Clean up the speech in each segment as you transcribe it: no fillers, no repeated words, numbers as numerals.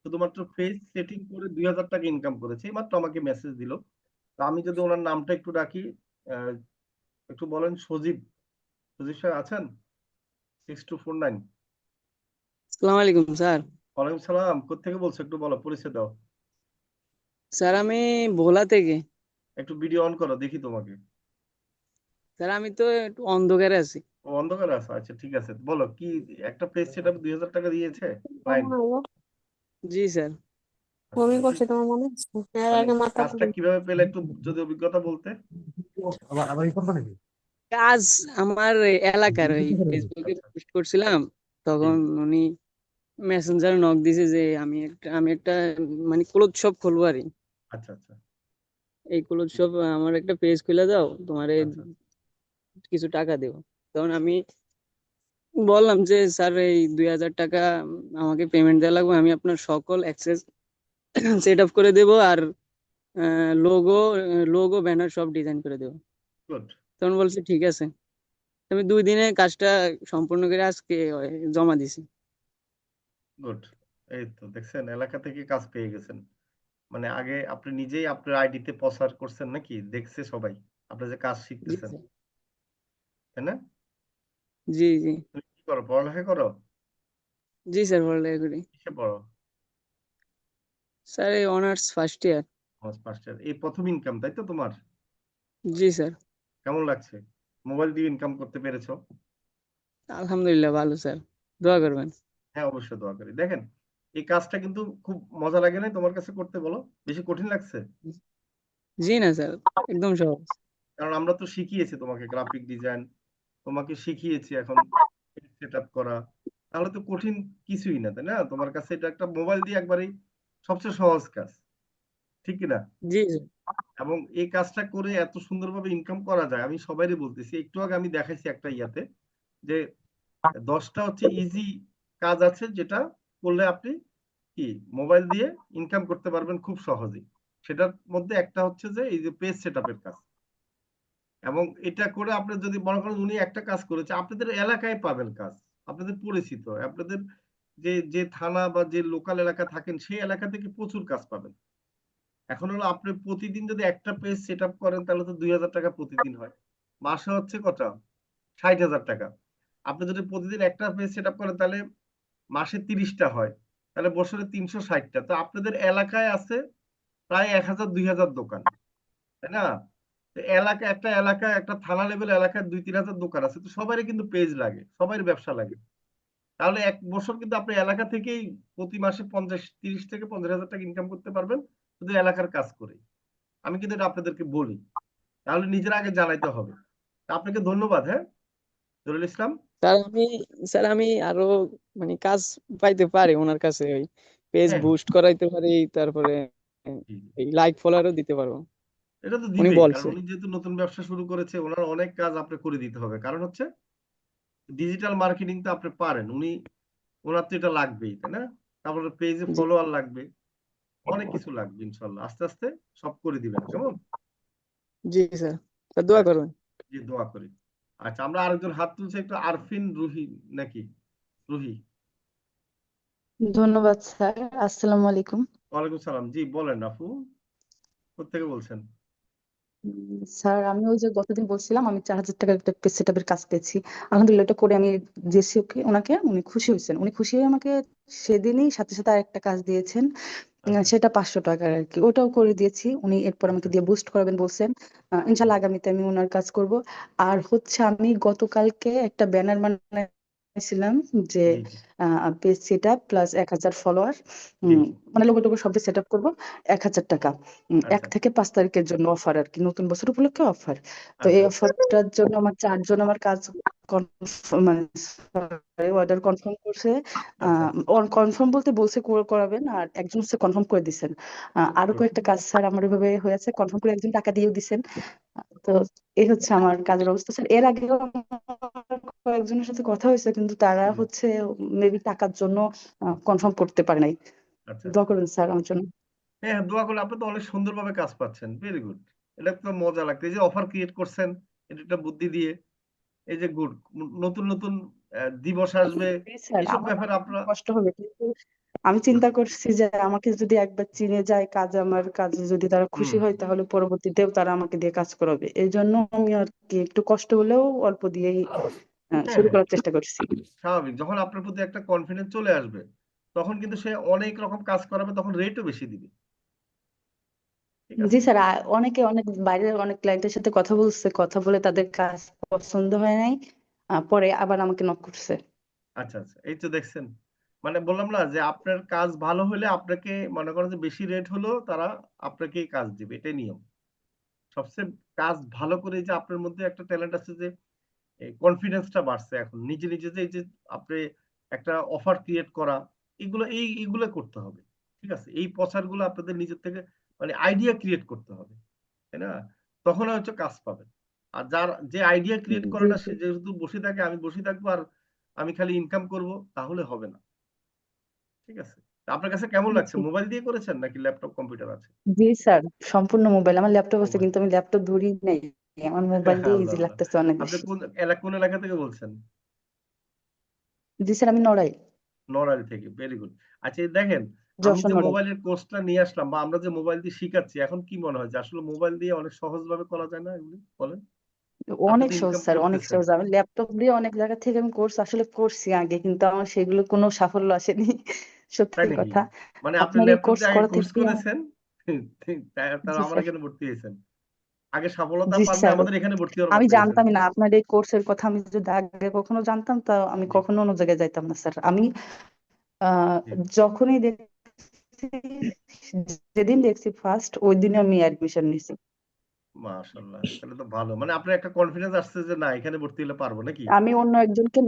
শুধুমাত্র face setting করে 2000 টাকা ইনকাম করেছে, এইমাত্র আমাকে মেসেজ দিল। তো আমি যদি ওনার নামটা একটু ডাকি, আহ, একটু বলেন। সজীব, সজীব সাহেব আছেন? 6249। আসসালামু আলাইকুম স্যার। ওয়ালাইকুম সালাম। কোত্থেকে বলছো, একটু বলো, পরিচয় দাও। স্যার আমি ভোলা থেকে। একটু ভিডিও অন করো, দেখি তোমাকে। স্যার আমি তো একটু অন্ধকারে আছি। ও, অন্ধকারে আছো, আচ্ছা ঠিক আছে, বলো কি। একটা পেজ সেট আপ 2000 টাকা দিয়েছে ক্লায়েন্ট। জি স্যার। আচ্ছা, মানে কাজটা কিভাবে পেলে, একটু যদি অভিজ্ঞতা বলতে। কাজ আমার এই এলাকার ওই ফেসবুকে আচ্ছা। পোস্ট করছিলাম, জি। তখন উনি মেসেঞ্জারে নক দিছে যে আমি একটা মানে ক্লোথ শপ খুলবো আর কি। আচ্ছা আচ্ছা এই ক্লোথ শপ আমার একটা পেজ খুলে দাও, তোমার আচ্ছা কিছু টাকা দেবো। তখন আমি বললাম যে স্যার এই 2,000 টাকা আমাকে পেমেন্ট দেওয়া লাগবে, আমি আপনার সকল অ্যাক্সেস সেট আপ করে দেবো, আর লোগো লোগো ব্যানার সব ডিজাইন করে দেবো। গুড। তখন বলছে ঠিক আছে। আমি 2 দিনে কাজটা সম্পূর্ণ করে আজকে জমা দিছি। গুড। এই তো দেখছেন, এলাকা থেকে কাজ পেয়ে গেছেন। মানে আগে আপনি নিজেই আপনার আইডিতে প্রচার করছেন নাকি, দেখছে সবাই আপনি যে কাজ জি শিখতেছেন, স্যার। তাই না? জি জি। তুমি কি করো, পড়ালেখা করো? জি স্যার, পড়ালেখা করি। কিসে পড়ো? স্যার এই অনার্স ফার্স্ট ইয়ার। আমার ফার্স্ট ইয়ার, এই প্রথম ইনকাম তাই তো তোমার? জি স্যার। কেমন লাগছে মোবাইল দিয়ে ইনকাম করতে পেরেছো? আলহামদুলিল্লাহ ভালো স্যার, দোয়া করবেন। হ্যাঁ, অবশ্যই দোয়া করি। দেখেন, এই কাজটা কিন্তু খুব মজা লাগে না তোমার কাছে করতে, বলো? বেশি কঠিন লাগছে? জি না স্যার, একদম সহজ। কারণ আমরা তো শিখিয়েছি তোমাকে গ্রাফিক ডিজাইন, তোমাকে শিখিয়েছি এখন সেট আপ করা। তাহলে তো কঠিন কিছুই না, তাই না? তোমার কাছে এটা একটা মোবাইল দিয়ে একবারেই সবচেয়ে সহজ কাজ, ঠিক কিনা? জি স্যার। এবং এই কাজটা করে এত সুন্দরভাবে ইনকাম করা যায়, আমি সবাইকে বলতেছি। একটু আগে আমি দেখাইছি একটা ইয়াতে, যে 10টা হচ্ছে ইজি কাজ আছে, যেটা করলে আপনি কি মোবাইল দিয়ে ইনকাম করতে পারবেন খুব সহজেই। সেটার মধ্যে একটা হচ্ছে যে এই যে পেজ সেট আপের কাজ। এবং এটা করে আপনি যদি মনে করেন উনি একটা কাজ করেছে, আপনাদের এলাকায় পাবেন কাজ, আপনাদের পরিচিত, আপনাদের যে যে থানা বা যে লোকাল এলাকা থাকেন সেই এলাকা থেকে প্রচুর কাজ পাবেন। এখন হলো আপনি প্রতিদিন যদি একটা পেজ সেট আপ করেন, তাহলে তো 2000 টাকা প্রতিদিন হয়। মাসে হচ্ছে কত? 60,000 টাকা। আপনি যদি প্রতিদিন একটা পেজ সেট আপ করেন, তাহলে মাসে 30টা হয়, তাহলে বছরে 360টা। তো আপনাদের এলাকায় আছে প্রায় 1000 2000 দোকান, তাই না? তো একটা এলাকা, একটা থানা লেভেল এলাকায় 2 3000 দোকান আছে, তো সবারই কিন্তু পেজ লাগে, সবারই ব্যবসা লাগে। তাহলে এক বছর কিন্তু আপনি এলাকা থেকেই প্রতি মাসে 30 থেকে 50 হাজার টাকা ইনকাম করতে পারবেন, শুধু এলাকার কাজ করে। আমি কিন্তু এটা আপনাদেরকে বলি, তাহলে নিজের আগে জানাইতে হবে। তা আপনাকে ধন্যবাদ। হ্যাঁ, জহুরুল ইসলাম। স্যার আমি আরো মানে কাজ পাইতে পারি ওনার কাছে, ওই পেজ হ্যাঁ, বুস্ট করাইতে পারি, তারপরে জি, জি। এই লাইক ফলোয়ারও দিতে পারবো। এটা তো উনি দিবেই, কারণ বলছে। উনি যেহেতু নতুন ব্যবসা শুরু করেছে, ওনার অনেক কাজ আপনি করে দিতে হবে। কারণ হচ্ছে ডিজিটাল মার্কেটিং তো আপনি পারেন, ওনার তো এটা লাগবেই, তাই না? তারপরে পেজে জি। ফলোয়ার লাগবে, অনেক কিছু লাগবে। ইনশাল্লাহ আস্তে আস্তে সব করে দিবেন, কেমন? জি স্যার, স্যার দোয়া আচ্ছা, করবেন। জি, দোয়া করি। আচ্ছা, আমরা আরেকজন হাত তুলছে, একটু আরফিন রুহি নাকি? রুহি। ধন্যবাদ স্যার। আসসালামু আলাইকুম। ওয়ালাইকুম সালাম। জি, বলেন আপু, কোথেকে বলছেন? স্যার আমি ওই যে গতদিন বলছিলাম আমি 4,000 টাকার একটা সেট আপের কাজ পেয়েছি। আলহামদুলিল্লাহ এটা করে আমি দিয়েছি ওনাকে, উনি খুশি হয়েছেন। উনি খুশি হয়ে আমাকে সেদিনই সাথে সাথে আরেকটা কাজ দিয়েছেন। আচ্ছা সেটা 500 টাকার আর কি, ওটাও করে দিয়েছি। উনি এরপর আমাকে আচ্ছা। দিয়ে বুস্ট করাবেন বলছেন। ইনশাল্লাহ আগামীতে আমি ওনার কাজ করব। আর হচ্ছে আমি গতকালকে একটা ব্যানার বানাইছিলাম যে জি জি। Page set up plus 1,000 follower, জি জি। মানে লোগো টোগো সব সেট আপ করবো। 1,000 টাকা, এক আচ্ছা থেকে 5 তারিখের জন্য অফার আর কি, নতুন বছর উপলক্ষে অফার। তো এই আচ্ছা অফারটার জন্য আমার 4 জন আমার কাজ মানে অর্ডার কনফার্ম করছে। আচ্ছা। কনফার্ম বলতে বলছে করাবেন, আর একজন হচ্ছে কনফার্ম করে দিছেন। আরো গুড। কয়েকটা কাজ স্যার আমার এভাবে হয়েছে, কনফার্ম করে একজন টাকা দিয়েও দিছেন। তো এই হচ্ছে আমার কাজের অবস্থা স্যার। এর আগেও আমার কয়েকজনের সাথে কথা হয়েছে, কিন্তু তারা জি। হচ্ছে মেবি টাকার জন্য কনফার্ম করতে পারে নাই। আচ্ছা। দোয়া করবেন স্যার আমার জন্য। হ্যাঁ হ্যাঁ, দোয়া করলে। আপনি তো অনেক সুন্দরভাবে কাজ পাচ্ছেন, ভেরি গুড। এটা তো মজা লাগছে, এই যে অফার ক্রিয়েট করছেন, এটা একটা বুদ্ধি দিয়ে। এই যে গুড, নতুন নতুন দিবস আসবে, স্যার এসব আমার ব্যাপারে আমার আপনারা। কষ্ট হবে, কিন্তু আমি হুম চিন্তা করছি যে আমাকে যদি একবার চিনে যায়, আমার কাজে যদি তারা হুম খুশি হয়, হুম। তাহলে পরবর্তীতেও তারা আমাকে দিয়ে কাজ করাবে। এই জন্য আমি আর কি একটু কষ্ট হলেও অল্প দিয়েই হ্যাঁ শুরু হ্যাঁ, করার চেষ্টা করছি। স্বাভাবিক। যখন আপনার প্রতি একটা কনফিডেন্স চলে আসবে তখন কিন্তু সে অনেক রকম কাজ করাবে, তখন রেটও বেশি দিবে। ঠিক জি আছে? স্যার, অনেকে অনেক বাইরের অনেক ক্লায়েন্টের সাথে কথা বলছে, কথা বলে তাদের কাজ পছন্দ হয় নাই, পরে আবার আমাকে নক করছে। আচ্ছা আচ্ছা, এই তো দেখছেন। মানে বললাম না যে আপনার কাজ ভালো হলে আপনাকে, মনে করেন যে বেশি রেট হলো, তারা আপনাকেই কাজ দিবে, এটাই নিয়ম। সবচেয়ে কাজ ভালো করে, যে আপনার মধ্যে একটা ট্যালেন্ট আছে, যে কনফিডেন্সটা বাড়ছে এখন নিজে নিজে, যে এই যে আপনি একটা অফার ক্রিয়েট করা, এগুলো করতে হবে। ঠিক আছে, এই প্রচারগুলো আপনাদের নিজের থেকে, মানে আইডিয়া ক্রিয়েট করতে হবে, তাই না? তখন হয়তো কাজ পাবেন। আর যার যে আইডিয়া ক্রিয়েট করে জি না, জি সে যেহেতু বসে থাকে, আমি বসে থাকবো আর আমি খালি ইনকাম করব, তাহলে হবে না। ঠিক আছে? তা আপনার কাছে কেমন লাগছে? জি। মোবাইল দিয়ে করেছেন নাকি ল্যাপটপ কম্পিউটার আছে? জি স্যার, সম্পূর্ণ মোবাইল। আমার ল্যাপটপ আছে মোবাইল। কিন্তু আমি ল্যাপটপ ধরি নাই। আমার মোবাইল দিয়ে আল্লাহ ইজি আল্লাহ। লাগতেছে অনেক আপনি বেশি। কোন এলাকা থেকে বলছেন? জি স্যার, আমি নড়াইল, নড়াইল থেকে। Very good. আচ্ছা, এই দেখেন, আমি যশোর যে নড়াইল। মোবাইলের কোর্সটা নিয়ে আসলাম, বা আমরা যে মোবাইল দিয়ে শিখাচ্ছি, এখন কি মনে হয় যে আসলে মোবাইল দিয়ে অনেক সহজভাবে করা যায় না এগুলি? বলেন। আপনি অনেক তো সহজ ইনকাম স্যার, অনেক করতেছেন। সহজ। আমি ল্যাপটপ দিয়ে অনেক জায়গা থেকে আমি কোর্স আসলে করছি আগে, কিন্তু আমার সেগুলো কোনো সাফল্য আসেনি। তাই সত্যি নাকি? কথা। মানে আপনি আপনার এই ল্যাপটপ কোর্স দিয়ে আগে করা কোর্স থেকে করেছেন, তার জি আমার স্যার। এখানে ভর্তি হয়েছেন। আগে সফলতা জি পাননি, স্যার, আমাদের এখানে ভর্তি হওয়ার আমি মাত্র হয়েছেন। জানতামই না আপনার এই কোর্সের কথা। আমি যদি আগে কখনো জানতাম, তা আমি জি কখনো অন্য জায়গায় যাইতাম না স্যার। আমি আহ জি। যখনই দেখছি, যেদিন দেখছি ফার্স্ট, ওই দিনে আমি অ্যাডমিশন নিছি। মাশাআল্লাহ, তাহলে তো ভালো। মানে আপনার একটা কনফিডেন্স আসছে যে না, এখানে ভর্তি হলে পারবো নাকি? আমি অন্য একজনকে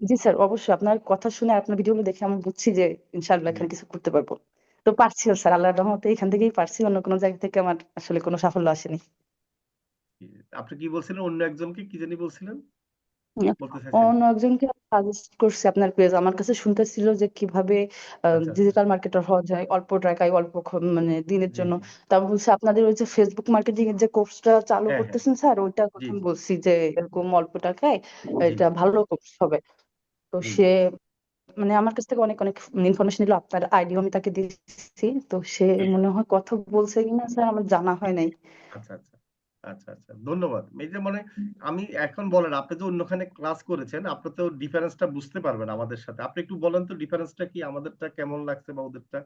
জি স্যার, অবশ্যই আপনার কথা শুনে, আপনার ভিডিওগুলো দেখে আমি বুঝছি যে ইনশাআল্লাহ জি এখানে কিছু করতে পারবো। তো পারছিও স্যার, আল্লাহর রহমতে এখান থেকেই পারছি। অন্য কোনো জায়গা থেকে আমার আসলে কোনো সাফল্য আসেনি। জি। আপনি কি বলছিলেন, অন্য একজনকে কি জানি বলছিলেন, উম, বলতে চাইছেন? অন্য একজনকে সাজেস্ট করছে আপনার পেজ। আমার কাছে শুনতেছিল যে কিভাবে আচ্ছা আচ্ছা। ডিজিটাল মার্কেটার হওয়া যায় অল্প টাকায়, অল্প মানে দিনের জি জন্য। জি। তারপর বলছে আপনাদের ওই যে ফেসবুক মার্কেটিং এর যে কোর্সটা চালু হ্যাঁ হ্যাঁ। করতেছেন স্যার, ওইটার জি কথা আমি জি। বলছি যে এরকম অল্প টাকায় জি এটা ভালো কোর্স হবে। তো জি। সে মানে আমার কাছ থেকে অনেক অনেক ইনফরমেশন নিল, আপনার আইডিও আমি তাকে দিয়েছি। তো সে মনে হয় কথা বলছে কিনা স্যার আমার জানা হয় নাই। আচ্ছা আচ্ছা। আচ্ছা আচ্ছা, ধন্যবাদ। এই যে মানে, আমি এখন বলেন, আপনি যে অন্যখানে ক্লাস করেছেন, আপনি তো ডিফারেন্সটা বুঝতে পারবেন আমাদের সাথে। আপনি একটু বলেন তো ডিফারেন্সটা কি, আমাদেরটা কেমন লাগছে বা ওদেরটা,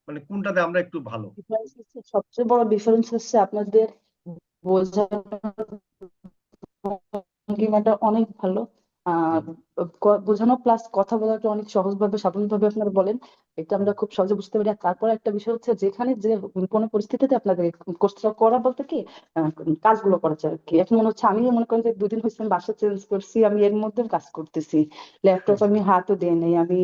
মানে কোনটাতে আমরা একটু ভালো? ডিফারেন্স হচ্ছে, সবচেয়ে বড় ডিফারেন্স হচ্ছে আপনাদের বোঝানোর ভঙ্গিমাটা অনেক ভালো। জি আর বোঝানো প্লাস কথা বলাটা অনেক সহজভাবে স্বাভাবিকভাবে আপনারা বলেন, এটা জি আমরা খুব সহজে বুঝতে পারি। আর তারপর একটা বিষয় হচ্ছে, যেখানে যে কোনো পরিস্থিতিতে আপনাদের কোর্সটা করা বলতে কি, আহ, কাজগুলো করা যায় আর কি। এখন মনে হচ্ছে, আমি মনে করেন যে 2 দিন হয়েছে আমি বাসা চেঞ্জ করছি, আমি এর মধ্যে কাজ করতেছি। ল্যাপটপ আচ্ছা। আমি হাতও দিই নাই, আমি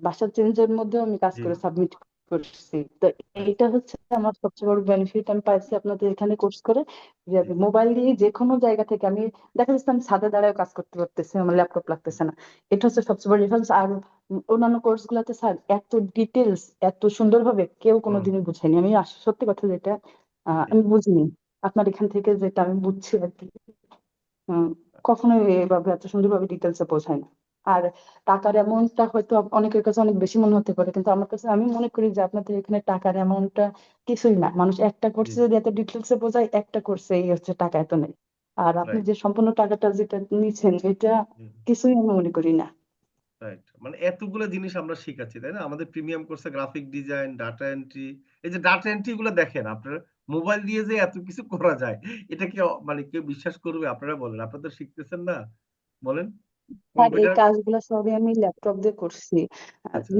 বাসা চেঞ্জের মধ্যেও আমি কাজ জি। করে সাবমিট করছি। তো আচ্ছা এইটা হচ্ছে আমার সবচেয়ে বড় বেনিফিট আমি পাইছি আপনাদের এখানে কোর্স করে, যে জি আমি মোবাইল দিয়ে যে কোনো জায়গা থেকে, আমি দেখা যাচ্ছে আমি ছাদে দাঁড়ায় কাজ করতে পারতেছি, আমার ল্যাপটপ লাগতেছে না। এটা হচ্ছে সবচেয়ে বড় ডিফারেন্স। আর অন্যান্য কোর্স গুলাতে স্যার এত ডিটেলস, এত সুন্দরভাবে কেউ হুম কোনোদিনই বুঝায়নি। আমি সত্যি কথা যেটা জি। আমি বুঝিনি, আপনার এখান থেকে যেটা আমি বুঝছি আর কি, উম, কখনোই এভাবে এত সুন্দরভাবে ডিটেলসে বোঝায় না। আর টাকার অ্যামাউন্টটা হয়তো অনেকের কাছে অনেক বেশি মনে হতে পারে, কিন্তু আমার কাছে, আমি মনে করি যে আপনাদের এখানে টাকার অ্যামাউন্টটা কিছুই না। মানুষ একটা জি কোর্সে যদি এত ডিটেলসে বোঝায়, একটা কোর্সে এই হচ্ছে টাকা এত নেই। আর আপনি রাইট। যে সম্পূর্ণ টাকাটা যেটা নিচ্ছেন, এটা জি কিছুই আমি মনে করি না। রাইট। মানে এতগুলো জিনিস আমরা শিখাচ্ছি, তাই না? আমাদের প্রিমিয়াম কোর্সে গ্রাফিক ডিজাইন, ডাটা এন্ট্রি। এই যে ডাটা এন্ট্রি গুলো দেখেন, আপনার মোবাইল দিয়ে যে এত কিছু করা যায়, এটা কি মানে কেউ বিশ্বাস করবে? আপনারা বলেন, আপনারা তো শিখতেছেন না, বলেন। আর এই কম্পিউটার। কাজগুলো সবই আমি ল্যাপটপ দিয়ে করছি। আচ্ছা।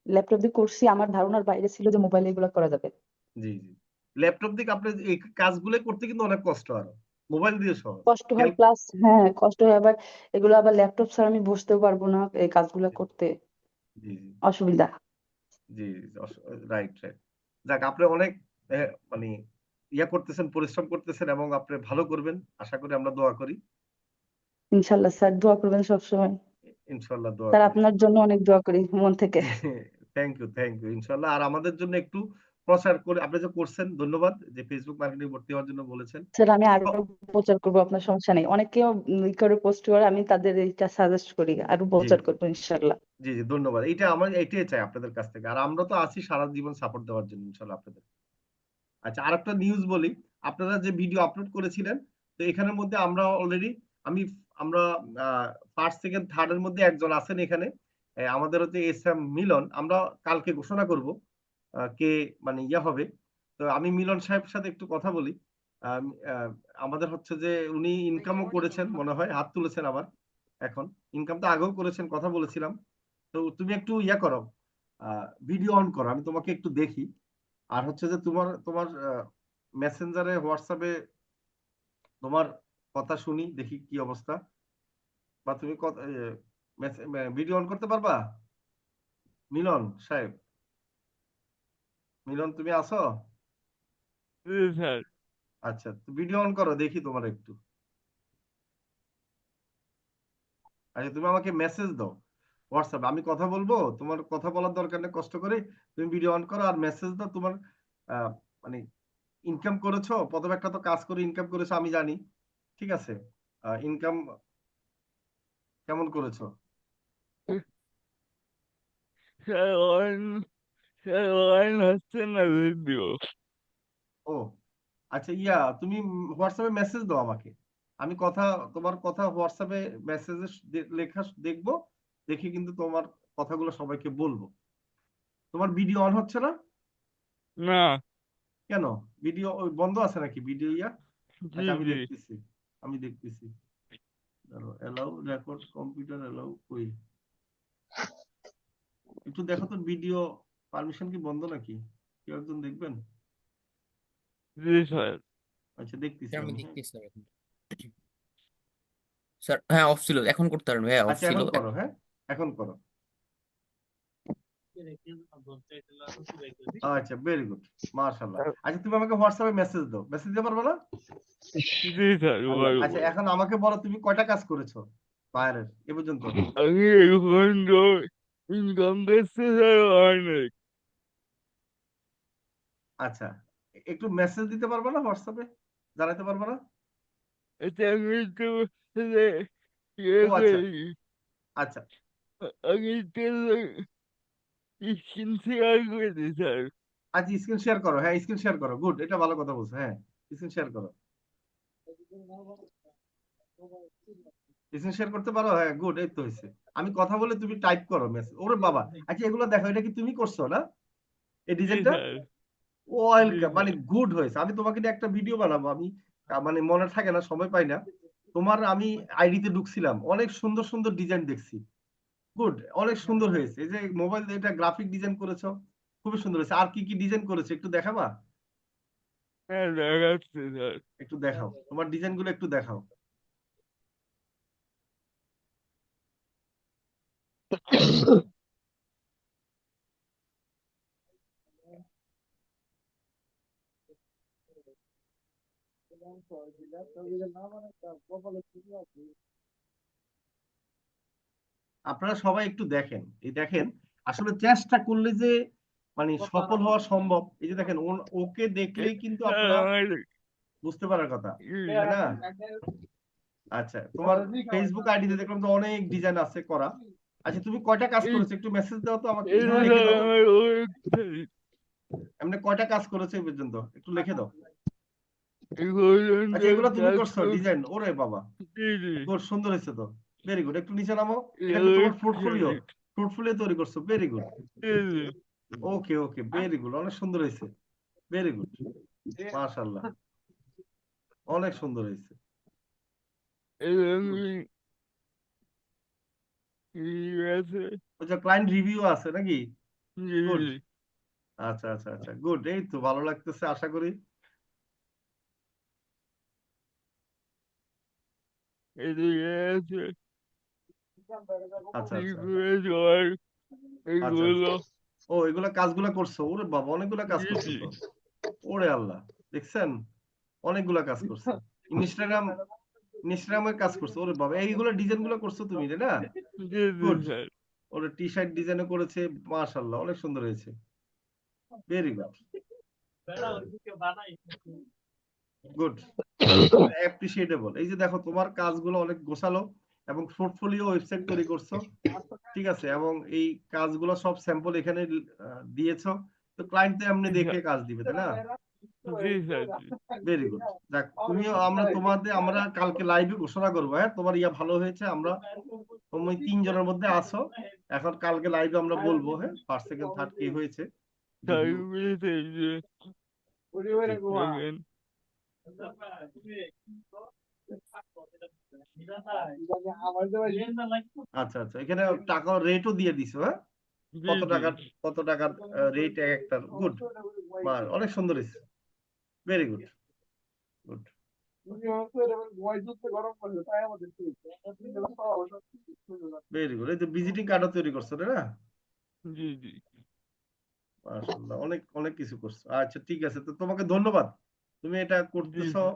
ল্যাপটপ দিয়ে করছি, আমার ধারণার বাইরে ছিল যে মোবাইলে এগুলো করা যাবে। জি জি। ল্যাপটপ দিয়ে আপনি এই কাজগুলো করতে কিন্তু অনেক কষ্ট, আরো মোবাইল দিয়ে সহজ। কষ্ট হয়, খেয়াল। প্লাস হ্যাঁ কষ্ট হয় আবার। এগুলো আবার ল্যাপটপ ছাড়া আমি বসতেও পারবো না, এই কাজগুলো করতে জি জি অসুবিধা। জি। Right right. যাক, আপনি অনেক মানে করতেছেন, পরিশ্রম করতেছেন, এবং আপনি ভালো করবেন, আশা করি, আমরা দোয়া করি। ইনশাল্লাহ স্যার, দোয়া করবেন সবসময়। ইনশাল্লাহ দোয়া স্যার করি। আপনার জন্য অনেক দোয়া করি মন থেকে। থ্যাংক ইউ থ্যাংক ইউ, ইনশাল্লাহ। আর আমাদের জন্য একটু প্রচার করে আপনি যে করছেন, ধন্যবাদ যে ফেসবুক মার্কেটিং ভর্তি হওয়ার জন্য বলেছেন। স্যার আমি আরো তো প্রচার করবো, আপনার সমস্যা নেই। অনেকেও ই করে পোস্ট করে, আমি তাদের এইটা সাজেস্ট করি, আরো জি প্রচার করবো ইনশাল্লাহ। জি জি ধন্যবাদ। এইটা আমার এটাই চাই আপনাদের কাছ থেকে। আর আমরা তো আছি সারা জীবন সাপোর্ট দেওয়ার জন্য ইনশাল্লাহ আপনাদের। আচ্ছা, আরেকটা নিউজ বলি। আপনারা যে ভিডিও আপলোড করেছিলেন, তো এখানের মধ্যে আমরা অলরেডি আমি আমরা ফার্স্ট সেকেন্ড থার্ড এর মধ্যে একজন আছেন এখানে। আমাদের হচ্ছে এস এম মিলন। আমরা কালকে ঘোষণা করব কে মানে ইয়া হবে। তো আমি মিলন সাহেবের সাথে একটু কথা বলি। আম, আহ, আমাদের হচ্ছে যে উনি ইনকামও করেছেন মনে হয়, হাত তুলেছেন আবার এখন। ইনকাম তো আগেও করেছেন, কথা বলেছিলাম। তো তুমি একটু ইয়া করো, ভিডিও অন করো, আমি তোমাকে একটু দেখি। আর হচ্ছে যে তোমার তোমার মেসেঞ্জারে হোয়াটসঅ্যাপে তোমার কথা শুনি, দেখি কি অবস্থা। বা তুমি ভিডিও অন করতে পারবা? মিলন সাহেব, মিলন তুমি আছো? স্যার আচ্ছা, ভিডিও অন করো, দেখি তোমার একটু। আচ্ছা, তুমি আমাকে মেসেজ দাও হোয়াটসঅ্যাপে, আমি কথা বলবো, তোমার কথা বলার দরকার নেই, কষ্ট করে তুমি ভিডিও অন করো আর মেসেজ দাও তোমার আহ, মানে ইনকাম করেছো। প্রথম একটা তো কাজ করে ইনকাম করেছো আমি জানি, ঠিক আছে। ইনকাম কেমন করেছো? স্যার অন হচ্ছে না ভিডিও। ও আচ্ছা, ইয়া তুমি হোয়াটসঅ্যাপে মেসেজ দাও আমাকে, আমি কথা তোমার কথা হোয়াটসঅ্যাপে মেসেজে লেখা দেখবো, দেখি কিন্তু তোমার কথাগুলো সবাইকে বলবো। তোমার ভিডিও অন হচ্ছে না না। কেন? ভিডিও ওই বন্ধ আছে নাকি ভিডিও ইয়া? জি আচ্ছা, আমি জি দেখতেছি, আমি দেখতেছি। এলাও রেকর্ড কম্পিউটার এলাও কই, একটু দেখো তো ভিডিও পারমিশন কি বন্ধ নাকি, কেউ একজন দেখবেন? জি স্যার। আচ্ছা, দেখতেছি আমি আমি, হ্যাঁ। দেখতেছি স্যার এখন। স্যার হ্যাঁ অফ ছিল, এখন করতে পারেন ভাইয়া, অফ আচ্ছা, ছিল এখন করো, হ্যাঁ এখন করো। আচ্ছা, ভেরি গুড, মাশাআল্লাহ। আচ্ছা, তুমি আমাকে হোয়াটসঅ্যাপে মেসেজ দাও, মেসেজ দিতে পারবে না? জি স্যার বলবো। আচ্ছা, এখন আমাকে বলো তুমি কয়টা কাজ করেছো বাইরের এ পর্যন্ত? আমি এখন তো ইনকাম করছি স্যার অনেক। আচ্ছা, একটু মেসেজ দিতে পারবে না হোয়াটসঅ্যাপে, জানাতে পারবে না? এটা আমি একটু ইয়ে ও আচ্ছা, করি। আচ্ছা আমি একটু স্ক্রিন শেয়ার করি স্যার। আচ্ছা, স্ক্রিন শেয়ার করো, হ্যাঁ স্ক্রিন শেয়ার করো, গুড, এটা ভালো কথা বলছো, হ্যাঁ স্ক্রিন শেয়ার করো। স্ক্রিন শেয়ার করতে পারো, হ্যাঁ গুড, এই তো হয়েছে। আমি কথা বলে তুমি টাইপ করো মেসেজ, ওরে বাবা। আচ্ছা, এগুলো দেখো, এটা কি তুমি করছো না এই জি ডিজাইনটা? স্যার। জি ওয়েলকাম, মানে স্যার। গুড হয়েছে। আমি তোমাকে নিয়ে একটা ভিডিও বানাবো, আমি মানে মনে থাকে না, সময় পাই না। তোমার আমি আইডিতে ঢুকছিলাম, অনেক সুন্দর সুন্দর ডিজাইন দেখছি। গুড, অনেক সুন্দর হয়েছে। এই যে মোবাইল এটা গ্রাফিক ডিজাইন করেছো, খুবই সুন্দর হয়েছে। আর কি কি ডিজাইন করেছো একটু দেখাবা? হ্যাঁ দেখাচ্ছি স্যার। একটু দেখাও, তোমার ডিজাইন গুলো একটু দেখাও। আপনারা সবাই একটু দেখেন, এই দেখেন, আসলে চেষ্টা করলে যে মানে সফল হওয়া সম্ভব। এই যে দেখেন, ওকে দেখলেই কিন্তু স্যার আপনারা আমার বুঝতে পারার কথা, তাই না? আচ্ছা, তোমার ফেসবুক আইডিতে দেখলাম তো অনেক ডিজাইন আছে করা। আচ্ছা, তুমি কয়টা কাজ করেছো একটু মেসেজ দাও তো আমাকে, এই একটু লিখে স্যার দাও। আমার ওয়েবসাইট এমনি কয়টা কাজ করেছো এই পর্যন্ত একটু লিখে দাও। এই পর্যন্ত আচ্ছা, এগুলো তুমি কাজ করছো ডিজাইন, ওরে বাবা, করছি। গুড, সুন্দর হয়েছে তো, ভেরি গুড। একটু নিচে নামো, এই এটা কি তোমার পোর্টফোলিও? ওয়েবসাইট পোর্টফোলিও তৈরি করছো, ভেরি গুড। ওকে ওকে, ভেরি গুড, অনেক সুন্দর হয়েছে, ভেরি গুড, মাশাআল্লাহ, অনেক সুন্দর হয়েছে। Good. ওই যে ক্লায়েন্ট রিভিউ আছে নাকি? গুড, আচ্ছা আচ্ছা আচ্ছা, গুড, এই তো ভালো লাগতেছে, আশা করি। আচ্ছা আচ্ছা আচ্ছা আচ্ছা। ও, এগুলা কাজগুলা করছো, ওরে বাবা, অনেকগুলা কাজ করছো তো, ওরে আল্লাহ, দেখছেন, অনেকগুলা কাজ করছে। ইনস্টাগ্রাম, ইনস্টাগ্রামের কাজ করছো, ওরে বাবা, এইগুলো ডিজাইন গুলো করছো তুমি, তাই না? গুড, ওরে টি শার্ট ডিজাইনও করেছে, মাশাআল্লাহ, অনেক সুন্দর হয়েছে, ভেরি গুড। Good, appreciable. এই যে দেখো তোমার কাজগুলো অনেক গোছালো এবং পোর্টফোলিও ওয়েবসাইট তৈরি করছো, ঠিক আছে, এবং এই কাজগুলো সব স্যাম্পল এখানে দিয়েছো, তো ক্লায়েন্ট তো এমনি দেখে কাজ দিবে, তাই না? জি স্যার জি ভেরি গুড। দেখ তুমিও, আমরা কালকে লাইভে ঘোষণা করবো, হ্যাঁ তোমার ইয়া ভালো হয়েছে, আমরা তুমি 3 জনের মধ্যে আসো, এখন কালকে লাইভে আমরা বলবো, হ্যাঁ ফার্স্ট সেকেন্ড থার্ড কি হয়েছে স্যার রিভিউ। বলেছে যে দেখবেন। আচ্ছা আচ্ছা, এখানে টাকা রেটও দিয়ে দিছো, হ্যাঁ জি কত জি টাকার কত টাকার রেট একটার। গুড, অনেক সুন্দর হয়েছে, very good, good. Very good, এই তো ভিজিটিং কার্ডও তৈরি করছো, তাই না? জি জি মাশাআল্লাহ, অনেক অনেক কিছু করছো। আচ্ছা ঠিক আছে, তো তোমাকে ধন্যবাদ, তুমি এটা জি করতেছো, স্যার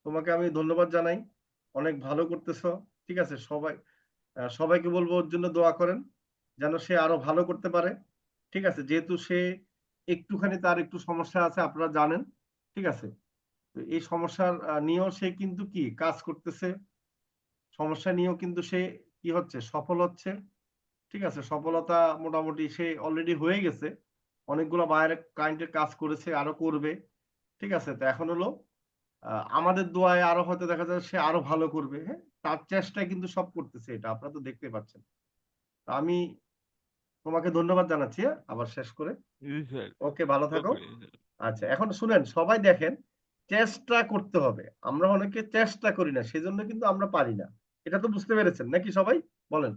তোমাকে আমি ধন্যবাদ জানাই, অনেক ভালো করতেছো। ঠিক আছে, সবাইকে বলবো ওর জন্য দোয়া করেন, যেন সে আরো ভালো করতে পারে। ঠিক আছে, যেহেতু সে একটুখানি তার একটু সমস্যা আছে আপনারা জানেন, ঠিক আছে, তো এই সমস্যার নিয়েও সে কিন্তু কি কাজ করতেছে, সমস্যা নিয়েও কিন্তু সে কি হচ্ছে, সফল হচ্ছে। ঠিক আছে, সফলতা মোটামুটি সে অলরেডি হয়ে গেছে, অনেকগুলো বাইরের ক্লায়েন্টের কাজ করেছে, আরো করবে। ঠিক আছে, তো এখন হলো আমাদের দোয়ায় আরো হয়তো দেখা যায় সে আরো ভালো করবে, হ্যাঁ তার চেষ্টায় কিন্তু সব করতেছে, এটা আপনারা তো দেখতে পাচ্ছেন। তো আমি তোমাকে ধন্যবাদ জানাচ্ছি, হ্যাঁ আবার শেষ করে। জি স্যার ওকে, ভালো থাকো। ওকে আচ্ছা এখন শুনেন, সবাই দেখেন, চেষ্টা করতে হবে, আমরা অনেকে চেষ্টা করি না, সেজন্য কিন্তু আমরা পারি না, এটা তো বুঝতে পেরেছেন নাকি সবাই, বলেন,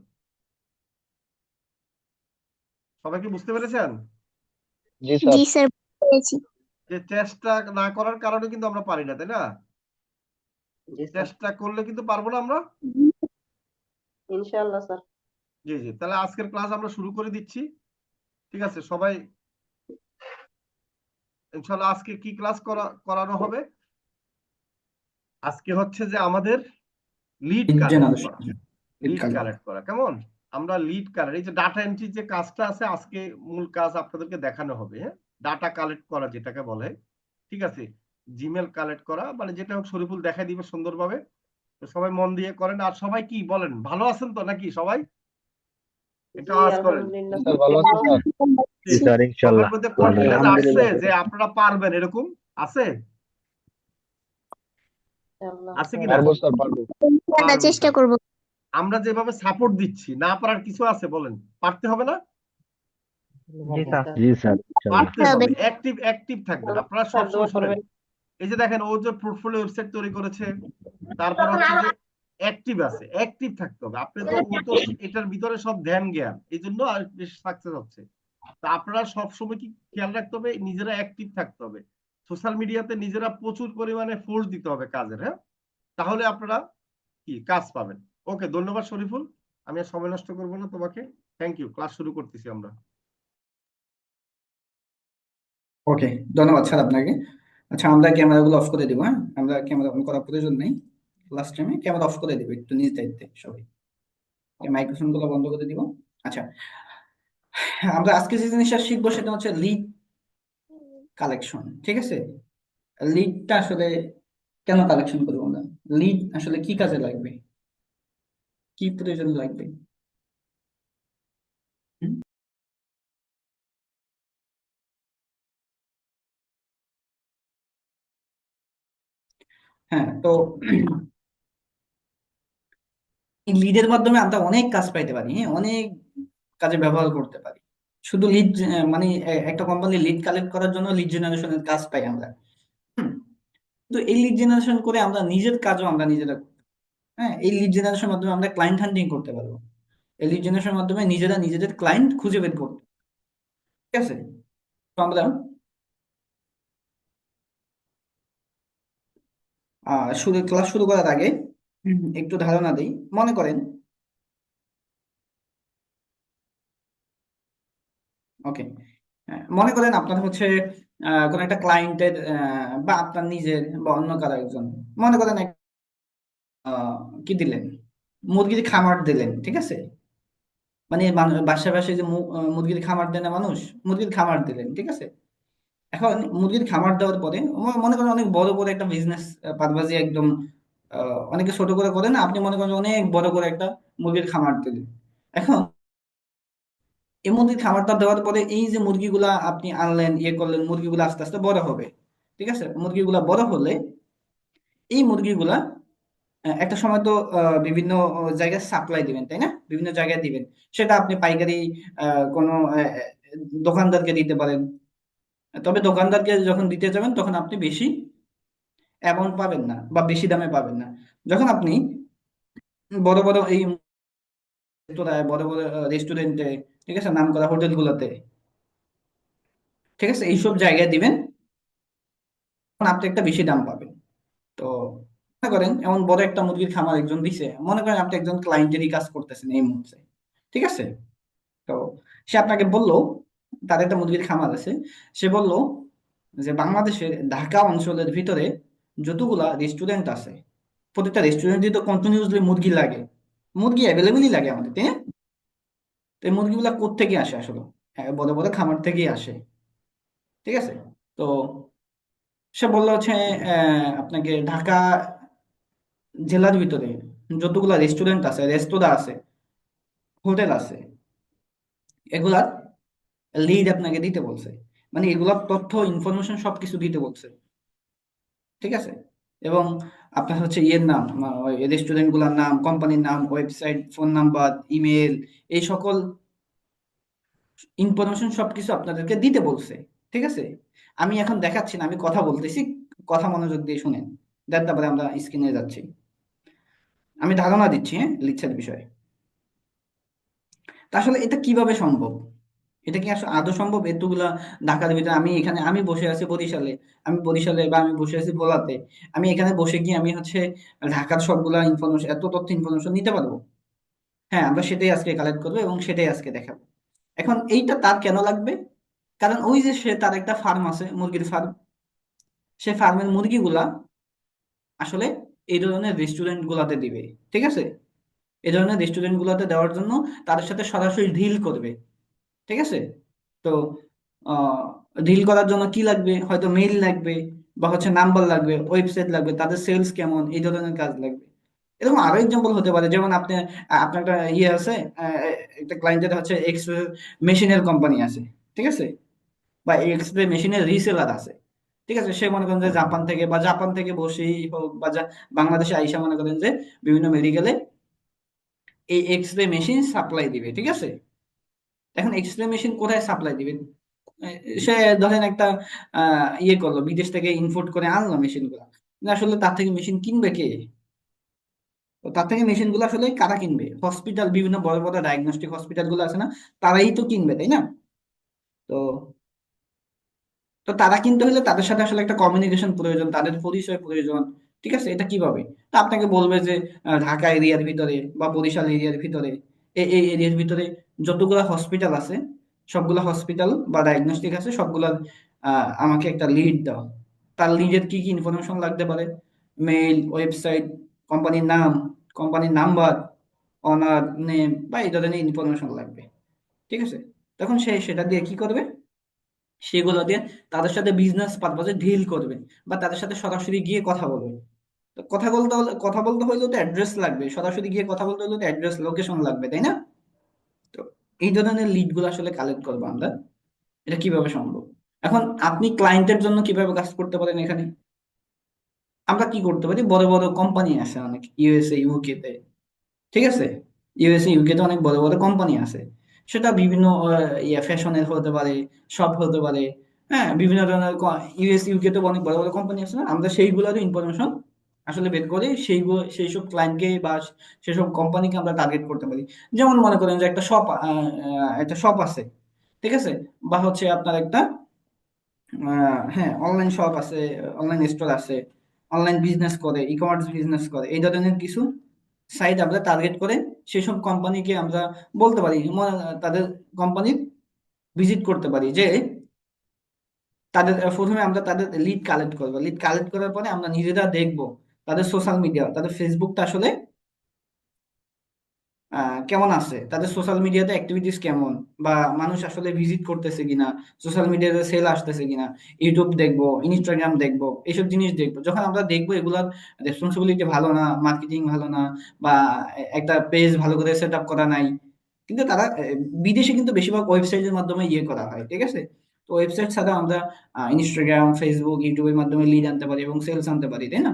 সবাই কি বুঝতে পেরেছেন জি স্যার জি স্যার, পেরেছি। যে চেষ্টা না করার কারণে কিন্তু আমরা পারি না, তাই না? চেষ্টা করলে কিন্তু পারবো না আমরা। ইনশাআল্লাহ স্যার। জি জি, তাহলে আজকের ক্লাস আমরা শুরু করে দিচ্ছি। ঠিক আছে সবাই, ইনশাআল্লাহ আজকে কি ক্লাস করানো হবে? আজকে হচ্ছে যে আমাদের লিড কালেক্ট করা, লিড কালেক্ট করা, কেমন? আমরা লিড কালেক্ট, এই যে ডাটা এন্ট্রি যে কাজটা আছে, আজকে মূল কাজ আপনাদেরকে দেখানো হবে, হ্যাঁ ডাটা কালেক্ট করা যেটাকে বলে, ঠিক আছে, জিমেল কালেক্ট করা, মানে যেটা হোক শরীফুল দেখাই দিবে সুন্দরভাবে। তো সবাই মন দিয়ে করেন, আর সবাই কি বলেন, ভালো আছেন তো নাকি সবাই? একটা জি আওয়াজ করেন। আলহামদুলিল্লাহ স্যার ভালো আছি স্যার জি স্যার সবার ইনশাল্লাহ মধ্যে ভালো কনফিডেন্স আসছে আলহামদুলিল্লাহ যে আপনারা পারবেন, এরকম আছে ইনশাআল্লাহ। আছে কিনা? পারবো স্যার পারবো আমরা পারবেন চেষ্টা স্যার। করব। আমরা যেভাবে সাপোর্ট দিচ্ছি, না পারার কিছু আছে বলেন, পারতে হবে না? জি স্যার স্যার। জি স্যার ইনশাল্লাহ পারতে হবে। হবে, অ্যাক্টিভ অ্যাক্টিভ থাকবেন আপনারা স্যার দোয়া সবসময়। শুনেন, করবেন। এই যে দেখেন ও যে পোর্টফোলিও ওয়েবসাইট তৈরি করেছে, তারপর হচ্ছে যে অ্যাক্টিভ আছে, অ্যাক্টিভ থাকতে হবে। আপনি তো ও তো এটার ভিতরে সব ধ্যান জ্ঞান, এই জন্য আর বেশি সাকসেস হচ্ছে। তা আপনারা সবসময় কি খেয়াল রাখতে হবে, নিজেরা অ্যাক্টিভ থাকতে হবে, সোশ্যাল মিডিয়াতে নিজেরা প্রচুর পরিমাণে ফোর্স দিতে হবে কাজের, হ্যাঁ তাহলে আপনারা কি কাজ পাবেন। ওকে, ধন্যবাদ শরীফুল, আমি আর সময় নষ্ট করবো না তোমাকে। থ্যাংক ইউ, ক্লাস শুরু করতেছি আমরা। ওকে, ধন্যবাদ স্যার আপনাকে। আচ্ছা, আমরা ক্যামেরাগুলো অফ করে দিব। হ্যাঁ, আমরা ক্যামেরা অন করার প্রয়োজন নেই, লাস্ট টাইমে ক্যামেরা অফ করে দিব একটু নিজ দায়িত্বে সবাই। মাইক্রোফোন গুলো বন্ধ করে দিব। আচ্ছা, আমরা আজকে যে জিনিসটা শিখবো সেটা হচ্ছে লিড কালেকশন। ঠিক আছে, লিডটা আসলে কেন কালেকশন করবো আমরা, লিড আসলে কি কাজে লাগবে, কি প্রয়োজনে লাগবে। হুম? হ্যাঁ, তো এই লিডের মাধ্যমে আমরা অনেক কাজ পাইতে পারি, হ্যাঁ অনেক কাজে ব্যবহার করতে পারি। শুধু লিড মানে একটা কোম্পানি লিড কালেক্ট করার জন্য লিড জেনারেশনের কাজ পাই আমরা। হুম, তো এই লিড জেনারেশন করে আমরা নিজের কাজও আমরা নিজেরা করতে পারি। হ্যাঁ, এই লিড জেনারেশনের মাধ্যমে আমরা ক্লায়েন্ট হান্টিং করতে পারবো। এই লিড জেনারেশনের মাধ্যমে নিজেরা নিজেদের ক্লায়েন্ট খুঁজে বের করবো। ঠিক আছে, তো আমরা ক্লাস শুরু করার আগে একটু ধারণা দিই। মনে করেন, ওকে, মনে করেন আপনার হচ্ছে কোন একটা ক্লায়েন্টের বা আপনার নিজের বা অন্য কারো একজন, মনে করেন কি দিলেন, মুরগির খামার দিলেন। ঠিক আছে, মানে বাসায় বাসায় যে মুরগির খামার দেয় না মানুষ, মুরগির খামার দিলেন। ঠিক আছে, এখন মুরগির খামার দেওয়ার পরে মনে করেন অনেক বড় করে একটা বিজনেস পারপাজে একদম অনেকে ছোট করে করে না, আপনি মনে করেন যে অনেক বড় করে একটা মুরগির খামার দিলেন। এখন এই মুরগির খামারটা দেওয়ার পরে এই যে মুরগিগুলা আপনি আনলেন, ইয়ে করলেন, মুরগিগুলো আস্তে আস্তে বড় হবে। ঠিক আছে, মুরগিগুলা বড় হলে এই মুরগিগুলা একটা সময় তো বিভিন্ন জায়গায় সাপ্লাই দিবেন, তাই না? বিভিন্ন জায়গায় দিবেন। সেটা আপনি পাইকারি কোনো দোকানদারকে দিতে পারেন। তবে দোকানদারকে যখন দিতে যাবেন তখন আপনি বেশি অ্যামাউন্ট পাবেন না বা বেশি দামে পাবেন না। যখন আপনি বড় বড় এই রেস্তোরাঁয়, বড় বড় রেস্টুরেন্টে, ঠিক আছে, নাম করা হোটেলগুলোতে, ঠিক আছে, এইসব জায়গায় দিবেন, তখন আপনি একটা বেশি দাম পাবেন। তো মনে করেন এমন বড় একটা মুরগির খামার একজন দিছে, মনে করেন আপনি একজন ক্লায়েন্টেরই কাজ করতেছেন এই মুহূর্তে, ঠিক আছে। তো সে আপনাকে বললো, তার একটা মুরগির খামার আছে, সে বলল যে বাংলাদেশের ঢাকা অঞ্চলের ভিতরে যতগুলা রেস্টুরেন্ট আছে, প্রত্যেকটা রেস্টুরেন্টে তো কন্টিনিউসলি মুরগি লাগে, মুরগি অ্যাভেলেবেলই লাগে আমাদের, তাই না? তো এই মুরগিগুলা কোত্থেকে আসে আসলে? হ্যাঁ, বড় বড় খামার থেকেই আসে, ঠিক আছে। তো সে বললো হচ্ছে আপনাকে ঢাকা জেলার ভিতরে যতগুলা রেস্টুরেন্ট আছে, রেস্তোরাঁ আছে, হোটেল আছে, এগুলার লিড আপনাকে দিতে বলছে, মানে এগুলার তথ্য, ইনফরমেশন সবকিছু দিতে বলছে, ঠিক আছে। এবং আপনার হচ্ছে ইয়ের নাম, ওই রেস্টুরেন্ট গুলার নাম, কোম্পানির নাম, ওয়েবসাইট, ফোন নাম্বার, ইমেল, এই সকল ইনফরমেশন সবকিছু আপনাদেরকে দিতে বলছে, ঠিক আছে। আমি এখন দেখাচ্ছি না, আমি কথা বলতেছি, কথা মনোযোগ দিয়ে শুনেন, তারপরে আমরা স্ক্রিনে যাচ্ছি। আমি ধারণা দিচ্ছি, হ্যাঁ, লিচ্ছের বিষয়ে। তা আসলে এটা কিভাবে সম্ভব? এটা কি আসলে আদৌ সম্ভব এতগুলা ঢাকার ভিতরে? আমি এখানে, আমি বসে আছি বরিশালে, আমি বরিশালে বা আমি বসে আছি ভোলাতে, আমি এখানে বসে গিয়ে আমি হচ্ছে ঢাকার সবগুলা ইনফরমেশন, এত তথ্য ইনফরমেশন নিতে পারবো? হ্যাঁ, আমরা সেটাই আজকে কালেক্ট করবো এবং সেটাই আজকে দেখাবো। এখন এইটা তার কেন লাগবে? কারণ ওই যে সে, তার একটা ফার্ম আছে, মুরগির ফার্ম, সে ফার্মের মুরগিগুলা আসলে এই ধরনের রেস্টুরেন্ট গুলাতে দিবে, ঠিক আছে। এই ধরনের রেস্টুরেন্ট গুলাতে দেওয়ার জন্য তাদের সাথে সরাসরি ডিল করবে, ঠিক আছে। তো ডিল করার জন্য কি লাগবে? হয়তো মেইল লাগবে, বা হচ্ছে নাম্বার লাগবে, ওয়েবসাইট লাগবে, তাদের সেলস কেমন, এই ধরনের কাজ লাগবে। এরকম আরো এক্সাম্পল হতে পারে, যেমন আপনি, আপনার একটা ইয়ে আছে, একটা ক্লায়েন্টের হচ্ছে এক্স মেশিনের কোম্পানি আছে, ঠিক আছে, বা এক্স রে মেশিনের রিসেলার আছে, ঠিক আছে। সে মনে করেন যে জাপান থেকে, বা জাপান থেকে বসেই হোক, বা বাংলাদেশে আইসা মনে করেন যে বিভিন্ন মেডিকেলে এই এক্স রে মেশিন সাপ্লাই দিবে, ঠিক আছে। এখন এক্স রে মেশিন কোথায় সাপ্লাই দিবে? আহ, সে ধরেন একটা ইয়ে করলো, বিদেশ থেকে ইনপোর্ট করে আনলো মেশিন গুলা, কিন্তু আসলে তার থেকে মেশিন কিনবে কে? তো তার থেকে মেশিন গুলো আসলে কারা কিনবে? হসপিটাল, বিভিন্ন বড় বড় ডায়াগনস্টিক হসপিটাল গুলো আছে না, তারাই তো কিনবে, তাই না? তো তো তারা কিনতে হলে তাদের সাথে আসলে একটা কমিউনিকেশন প্রয়োজন, তাদের পরিচয় প্রয়োজন, ঠিক আছে। এটা কিভাবে? তো আপনাকে বলবে যে ঢাকা এরিয়ার ভিতরে বা বরিশাল এরিয়ার ভিতরে, এই এরিয়ার ভিতরে যতগুলা হসপিটাল আছে, সবগুলা হসপিটাল বা ডায়াগনস্টিক আছে, সবগুলা আমাকে একটা লিড দাও। তার লিডের কি কি ইনফরমেশন লাগতে পারে? মেইল, ওয়েবসাইট, কোম্পানির নাম, কোম্পানির নাম্বার, অনার নেম, বা এই ধরনের ইনফরমেশন লাগবে, ঠিক আছে। তখন সে সেটা দিয়ে কি করবে? সেগুলো দিয়ে তাদের সাথে বিজনেস পারপাজে ডিল করবে, বা তাদের সাথে সরাসরি গিয়ে কথা বলবে। তো কথা বলতে হলে তো অ্যাড্রেস লাগবে, সরাসরি গিয়ে কথা বলতে হলে তো অ্যাড্রেস, লোকেশন লাগবে, তাই না? তো এই ধরনের লিড গুলো আসলে কালেক্ট করবো আমরা। এটা কিভাবে সম্ভব? এখন আপনি ক্লায়েন্টের জন্য কিভাবে কাজ করতে পারেন এখানে? আমরা কি করতে পারি, বড় বড় কোম্পানি আছে অনেক, ইউএসএ, ইউকে তে, ঠিক আছে। ইউএসএ, ইউকে তে অনেক বড় বড় কোম্পানি আছে, সেটা বিভিন্ন ইয়ে ফ্যাশনের হতে পারে, শপ হতে পারে, হ্যাঁ, বিভিন্ন ধরনের ইউএস, ইউকে তে অনেক বড় বড় কোম্পানি আছে না, আমরা সেইগুলোর ইনফরমেশন আসলে বের করে সেই সব ক্লায়েন্টকে বা সেসব কোম্পানিকে আমরা টার্গেট করতে পারি। যেমন মনে করেন যে একটা শপ আছে, ঠিক আছে, বা হচ্ছে আপনার একটা হ্যাঁ, অনলাইন শপ আছে, অনলাইন স্টোর আছে, অনলাইন বিজনেস করে, ই কমার্স বিজনেস করে, এই ধরনের কিছু সাইট আমরা টার্গেট করে সেসব কোম্পানিকে আমরা বলতে পারি, তাদের কোম্পানির ভিজিট করতে পারি, যে তাদের প্রথমে আমরা তাদের লিড কালেক্ট করবো। লিড কালেক্ট করার পরে আমরা নিজেরা দেখবো তাদের সোশ্যাল মিডিয়া, তাদের ফেসবুকটা আসলে কেমন আছে, তাদের সোশ্যাল মিডিয়াতে অ্যাক্টিভিটিস কেমন, বা মানুষ আসলে ভিজিট করতেছে কিনা, সোশ্যাল মিডিয়াতে সেল আসতেছে কিনা, ইউটিউব দেখবো, ইনস্টাগ্রাম দেখবো, এইসব জিনিস দেখবো। যখন আমরা দেখবো এগুলার রেসপন্সিবিলিটি ভালো না, মার্কেটিং ভালো না, বা একটা পেজ ভালো করে সেট আপ করা নাই, কিন্তু তারা বিদেশে কিন্তু বেশিরভাগ ওয়েবসাইটের মাধ্যমে ইয়ে করা হয়, ঠিক আছে? তো ওয়েবসাইট ছাড়া আমরা ইনস্টাগ্রাম, ফেসবুক, ইউটিউবের মাধ্যমে লিড আনতে পারি এবং সেলস আনতে পারি, তাই না?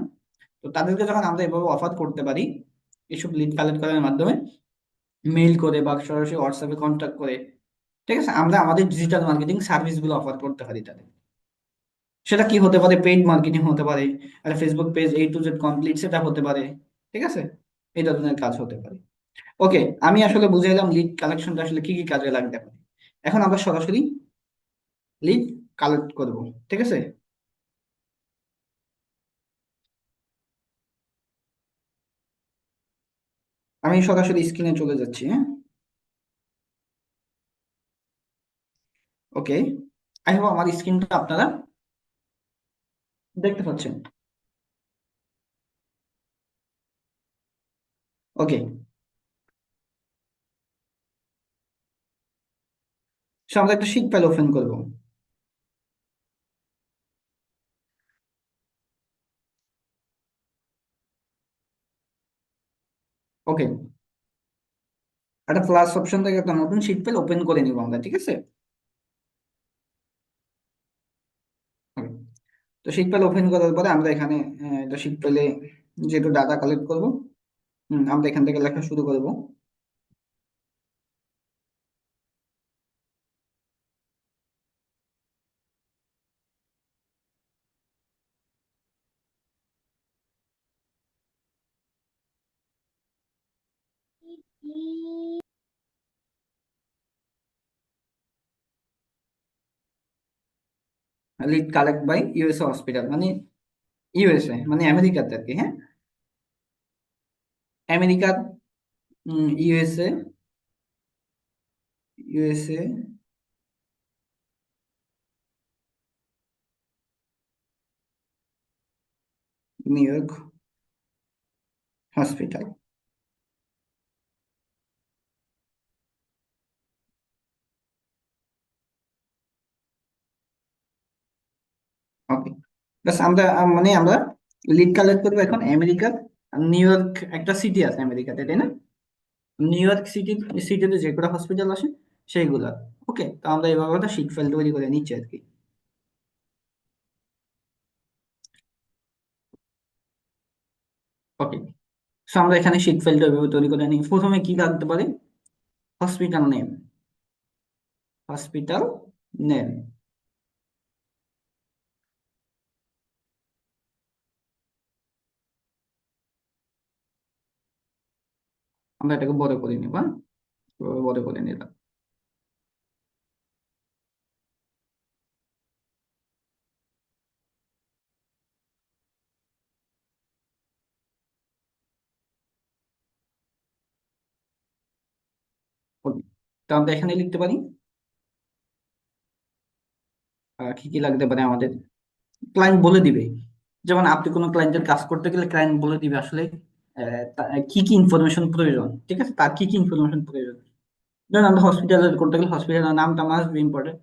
তো তাদেরকে যখন আমরা এভাবে অফার করতে পারি, এসব লিড কালেক্ট করার মাধ্যমে, মেইল করে বা সরাসরি হোয়াটসঅ্যাপে কন্ট্যাক্ট করে, ঠিক আছে, আমরা আমাদের ডিজিটাল মার্কেটিং সার্ভিস গুলো অফার করতে পারি তাদের। সেটা কি হতে পারে? পেইড মার্কেটিং হতে পারে, একটা Facebook page A to Z complete সেটা হতে পারে, ঠিক আছে, এই ধরনের কাজ হতে পারে। ওকে, আমি আসলে বুঝাইলাম লিড কালেকশনটা আসলে কি কি কাজে লাগতে পারে। এখন আমরা সরাসরি লিড কালেক্ট করব, ঠিক আছে? আমি সরাসরি স্ক্রিনে চলে যাচ্ছি, হ্যাঁ। ওকে, আই হোপ আমার স্ক্রিনটা আপনারা দেখতে পাচ্ছেন। ওকে, সো আমরা একটা শিট ফাইল ওপেন করব। ওকে, একটা প্লাস অপশন থেকে একটা নতুন শিট ফাইল ওপেন করে নিব আমরা, ঠিক আছে? Okay. তো শিট ফাইল ওপেন করার পরে আমরা এখানে একটা শিট ফাইলে যেহেতু ডাটা কালেক্ট করব, আমরা এখান থেকে লেখা শুরু করব। Lead collect by USA hospital, মানে ইউএসএ মানে আমেরিকাতে আর কি, হ্যাঁ, আমেরিকার, USA, USA New York hospital. Okay, বাস আমরা মানে আমরা লিড কালেক্ট করবো এখন আমেরিকার নিউ ইয়র্ক, একটা সিটি আছে আমেরিকাতে, তাই না? নিউ ইয়র্ক সিটিতে যে কটা হসপিটাল আছে সেইগুলা। ওকে, তো আমরা এভাবে একটা শিট ফাইল তৈরি করে নিচ্ছি আর কি। ওকে, সো আমরা এখানে শিট ফাইলটা এভাবে তৈরি করে নিই। প্রথমে কি লাগতে পারে? Hospital name, hospital name. আমরা এটাকে বড় করে নিব, হ্যাঁ, এভাবে বড় করে নিলাম। ওকে, তো আমরা এখানে লিখতে পারি কি কি লাগতে পারে আমাদের। ক্লায়েন্ট বলে দিবে, যেমন আপনি কোনো ক্লায়েন্টের কাজ করতে গেলে ক্লায়েন্ট বলে দিবে আসলে কি কি ইনফরমেশন প্রয়োজন, ঠিক আছে, তার কি কি ইনফরমেশন প্রয়োজন। ধরুন আমরা হসপিটালে করতে গেলে হসপিটালের নামটা মাস্ট বি ইম্পর্টেন্ট।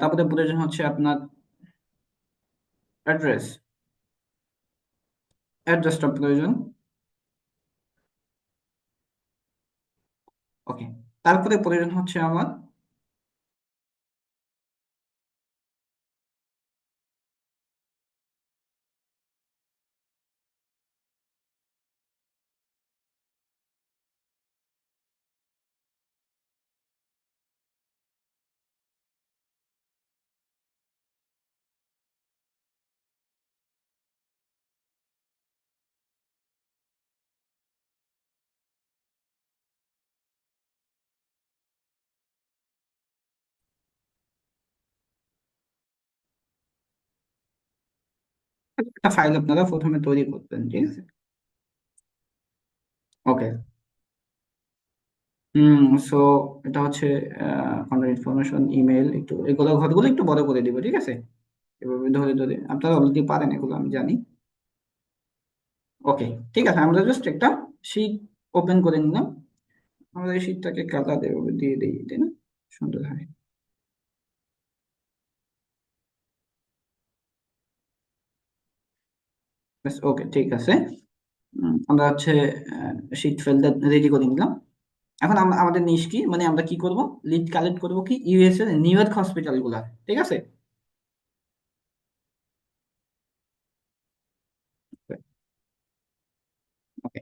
তারপরে প্রয়োজন হচ্ছে আপনার অ্যাড্রেস, অ্যাড্রেসটা প্রয়োজন। ওকে, তারপরে প্রয়োজন হচ্ছে আমার একটা ফাইল আপনারা প্রথমে তৈরি করবেন, ঠিক আছে? ওকে, সো এটা হচ্ছে কন্টাক্ট ইনফরমেশন, ইমেল, একটু এগুলো ঘরগুলো একটু বড় করে দিব, ঠিক আছে, এভাবে ধরে ধরে। আপনারা অলরেডি পারেন এগুলো, আমি জানি। ওকে, ঠিক আছে, আমরা জাস্ট একটা শীট ওপেন করে নিলাম। আমরা এই শীটটাকে কালার দিয়ে দিই, তাই না? সুন্দর হয়। ওকে, ঠিক আছে। আমরা হচ্ছে শীট ফেলটা রেডি করে নিলাম। এখন আমরা আমাদের নিশ কি, মানে আমরা কি করব, লিড কালেক্ট করব কি ইউএস এর নিউ ইয়র্ক হসপিটাল গুলা, ঠিক আছে? ওকে,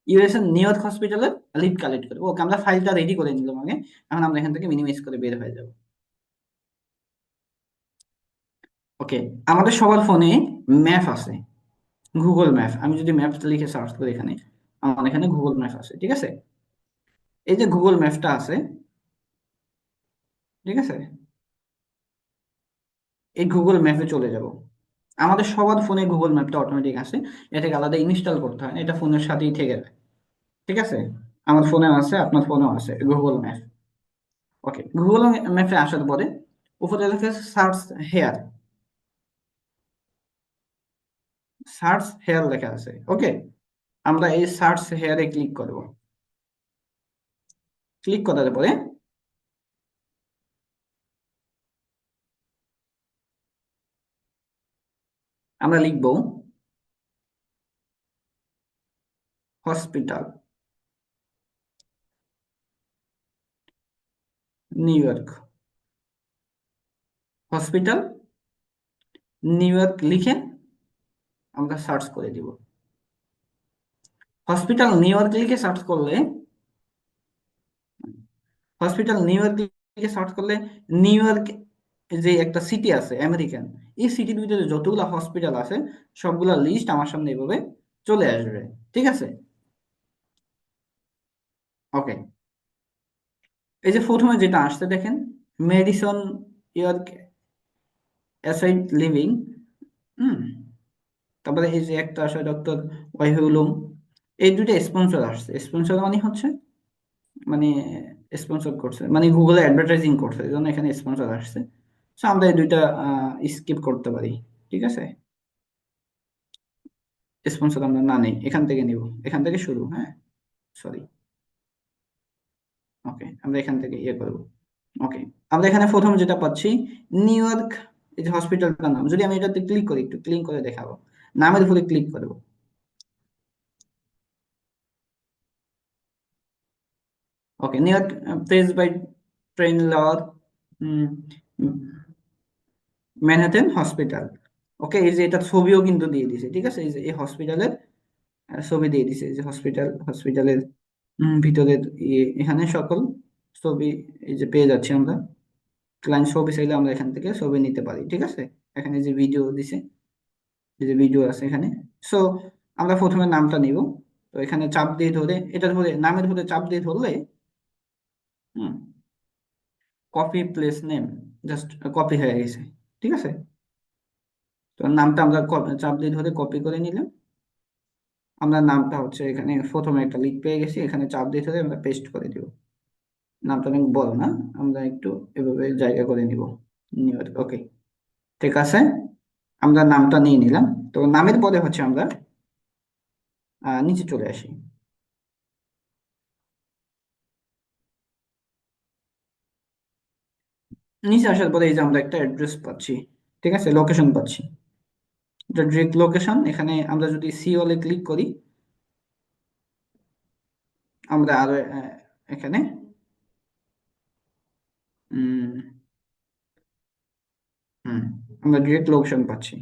ইউএস এর নিউ ইয়র্ক হসপিটালের লিড কালেক্ট করবো। ওকে, আমরা ফাইলটা রেডি করে নিলাম আগে। এখন আমরা এখান থেকে মিনিমাইজ করে বের হয়ে যাব। ওকে, আমাদের সবার ফোনে ম্যাপ আছে, গুগল ম্যাপ। আমি যদি ম্যাপ লিখে সার্চ করি এখানে, আমার এখানে গুগল ম্যাপ আছে, ঠিক আছে? এই যে গুগল ম্যাপটা আছে, ঠিক আছে, এই গুগল ম্যাপে চলে যাব। আমাদের সবার ফোনে গুগল ম্যাপটা অটোমেটিক আছে, এটাকে আলাদা ইনস্টল করতে হয় না, এটা ফোনের সাথেই থেকে যায়, ঠিক আছে? আমার ফোনে আছে, আপনার ফোনেও আছে গুগল ম্যাপ। ওকে, গুগল ম্যাপে আসার পরে উপরে লেখা আছে সার্চ হেয়ার, সার্চ হেয়ার লেখা আছে। ওকে, আমরা এই সার্চ হেয়ারে ক্লিক করব। ক্লিক করার পরে আমরা লিখব hospital new York, hospital new York লিখে আমরা সার্চ করে দিব। হসপিটাল নিউ ইয়র্ক লিখে সার্চ করলে, হসপিটাল নিউ ইয়র্ক লিখে সার্চ করলে নিউ ইয়র্ক যে একটা সিটি আছে আমেরিকান, এই সিটির ভিতরে যতগুলো হসপিটাল আছে সবগুলা লিস্ট আমার সামনে এভাবে চলে আসবে, ঠিক আছে? ওকে, এই যে প্রথমে যেটা আসছে দেখেন, মেডিসন ইয়র্ক অ্যাসাইড লিভিং, হুম, তারপরে এই যে একটা আসে ডক্টর ওয়াহিউলুম। এই দুইটা স্পন্সর আসছে। স্পন্সর মানে হচ্ছে, মানে স্পন্সর করছে, মানে গুগলে অ্যাডভার্টাইজিং করছে, এই জন্য এখানে স্পন্সর আসছে। সো আমরা এই দুইটা স্কিপ করতে পারি, ঠিক আছে? স্পন্সর আমরা না নেই, এখান থেকে নিব, এখান থেকে শুরু, হ্যাঁ, সরি। ওকে, আমরা এখান থেকে ইয়ে করব। ওকে, আমরা এখানে প্রথম যেটা পাচ্ছি নিউ ইয়র্ক, এই যে হসপিটালটার নাম, যদি আমি এটাতে ক্লিক করি, একটু ক্লিক করে দেখাবো, নামের উপরে ক্লিক করব। Okay, New York Presbyterian lower Manhattan hospital. Okay, এই যে এটা ছবিও কিন্তু দিয়ে দিছে, ঠিক আছে? এই যে এই হসপিটালের ছবি দিয়ে দিছে, এই যে হসপিটালের ভিতরের এখানে সকল ছবি এই যে পেয়ে যাচ্ছি আমরা। ক্লায়েন্ট ছবি চাইলে আমরা এখান থেকে ছবি নিতে পারি, ঠিক আছে? এখানে যে ভিডিও দিছে, এই যে ভিডিও আছে এখানে। সো আমরা প্রথমে নামটা নিব। তো এখানে চাপ দিয়ে ধরে, এটার ধরে নামের ধরে চাপ দিয়ে ধরলে copy place name, just copy হয়ে গেছে, ঠিক আছে? তো নামটা আমরা চাপ দিয়ে ধরে কপি করে নিলাম। আমরা নামটা হচ্ছে এখানে প্রথমে একটা লিঙ্ক পেয়ে গেছি, এখানে চাপ দিয়ে ধরে আমরা পেস্ট করে দিব। নামটা অনেক বড় না, আমরা একটু এভাবে জায়গা করে নিব। ওকে, ঠিক আছে, আমরা নামটা নিয়ে নিলাম। তো নামের পরে হচ্ছে আমরা নিচে চলে আসি। নিচে আসার পরে এই যে আমরা একটা অ্যাড্রেস পাচ্ছি, ঠিক আছে, লোকেশন পাচ্ছি। এটা ডিরেক্ট লোকেশন। এখানে আমরা যদি সি অলে ক্লিক করি, আমরা আরো এখানে উম হুম আমরা ডিরেক্ট লোকেশন পাচ্ছি,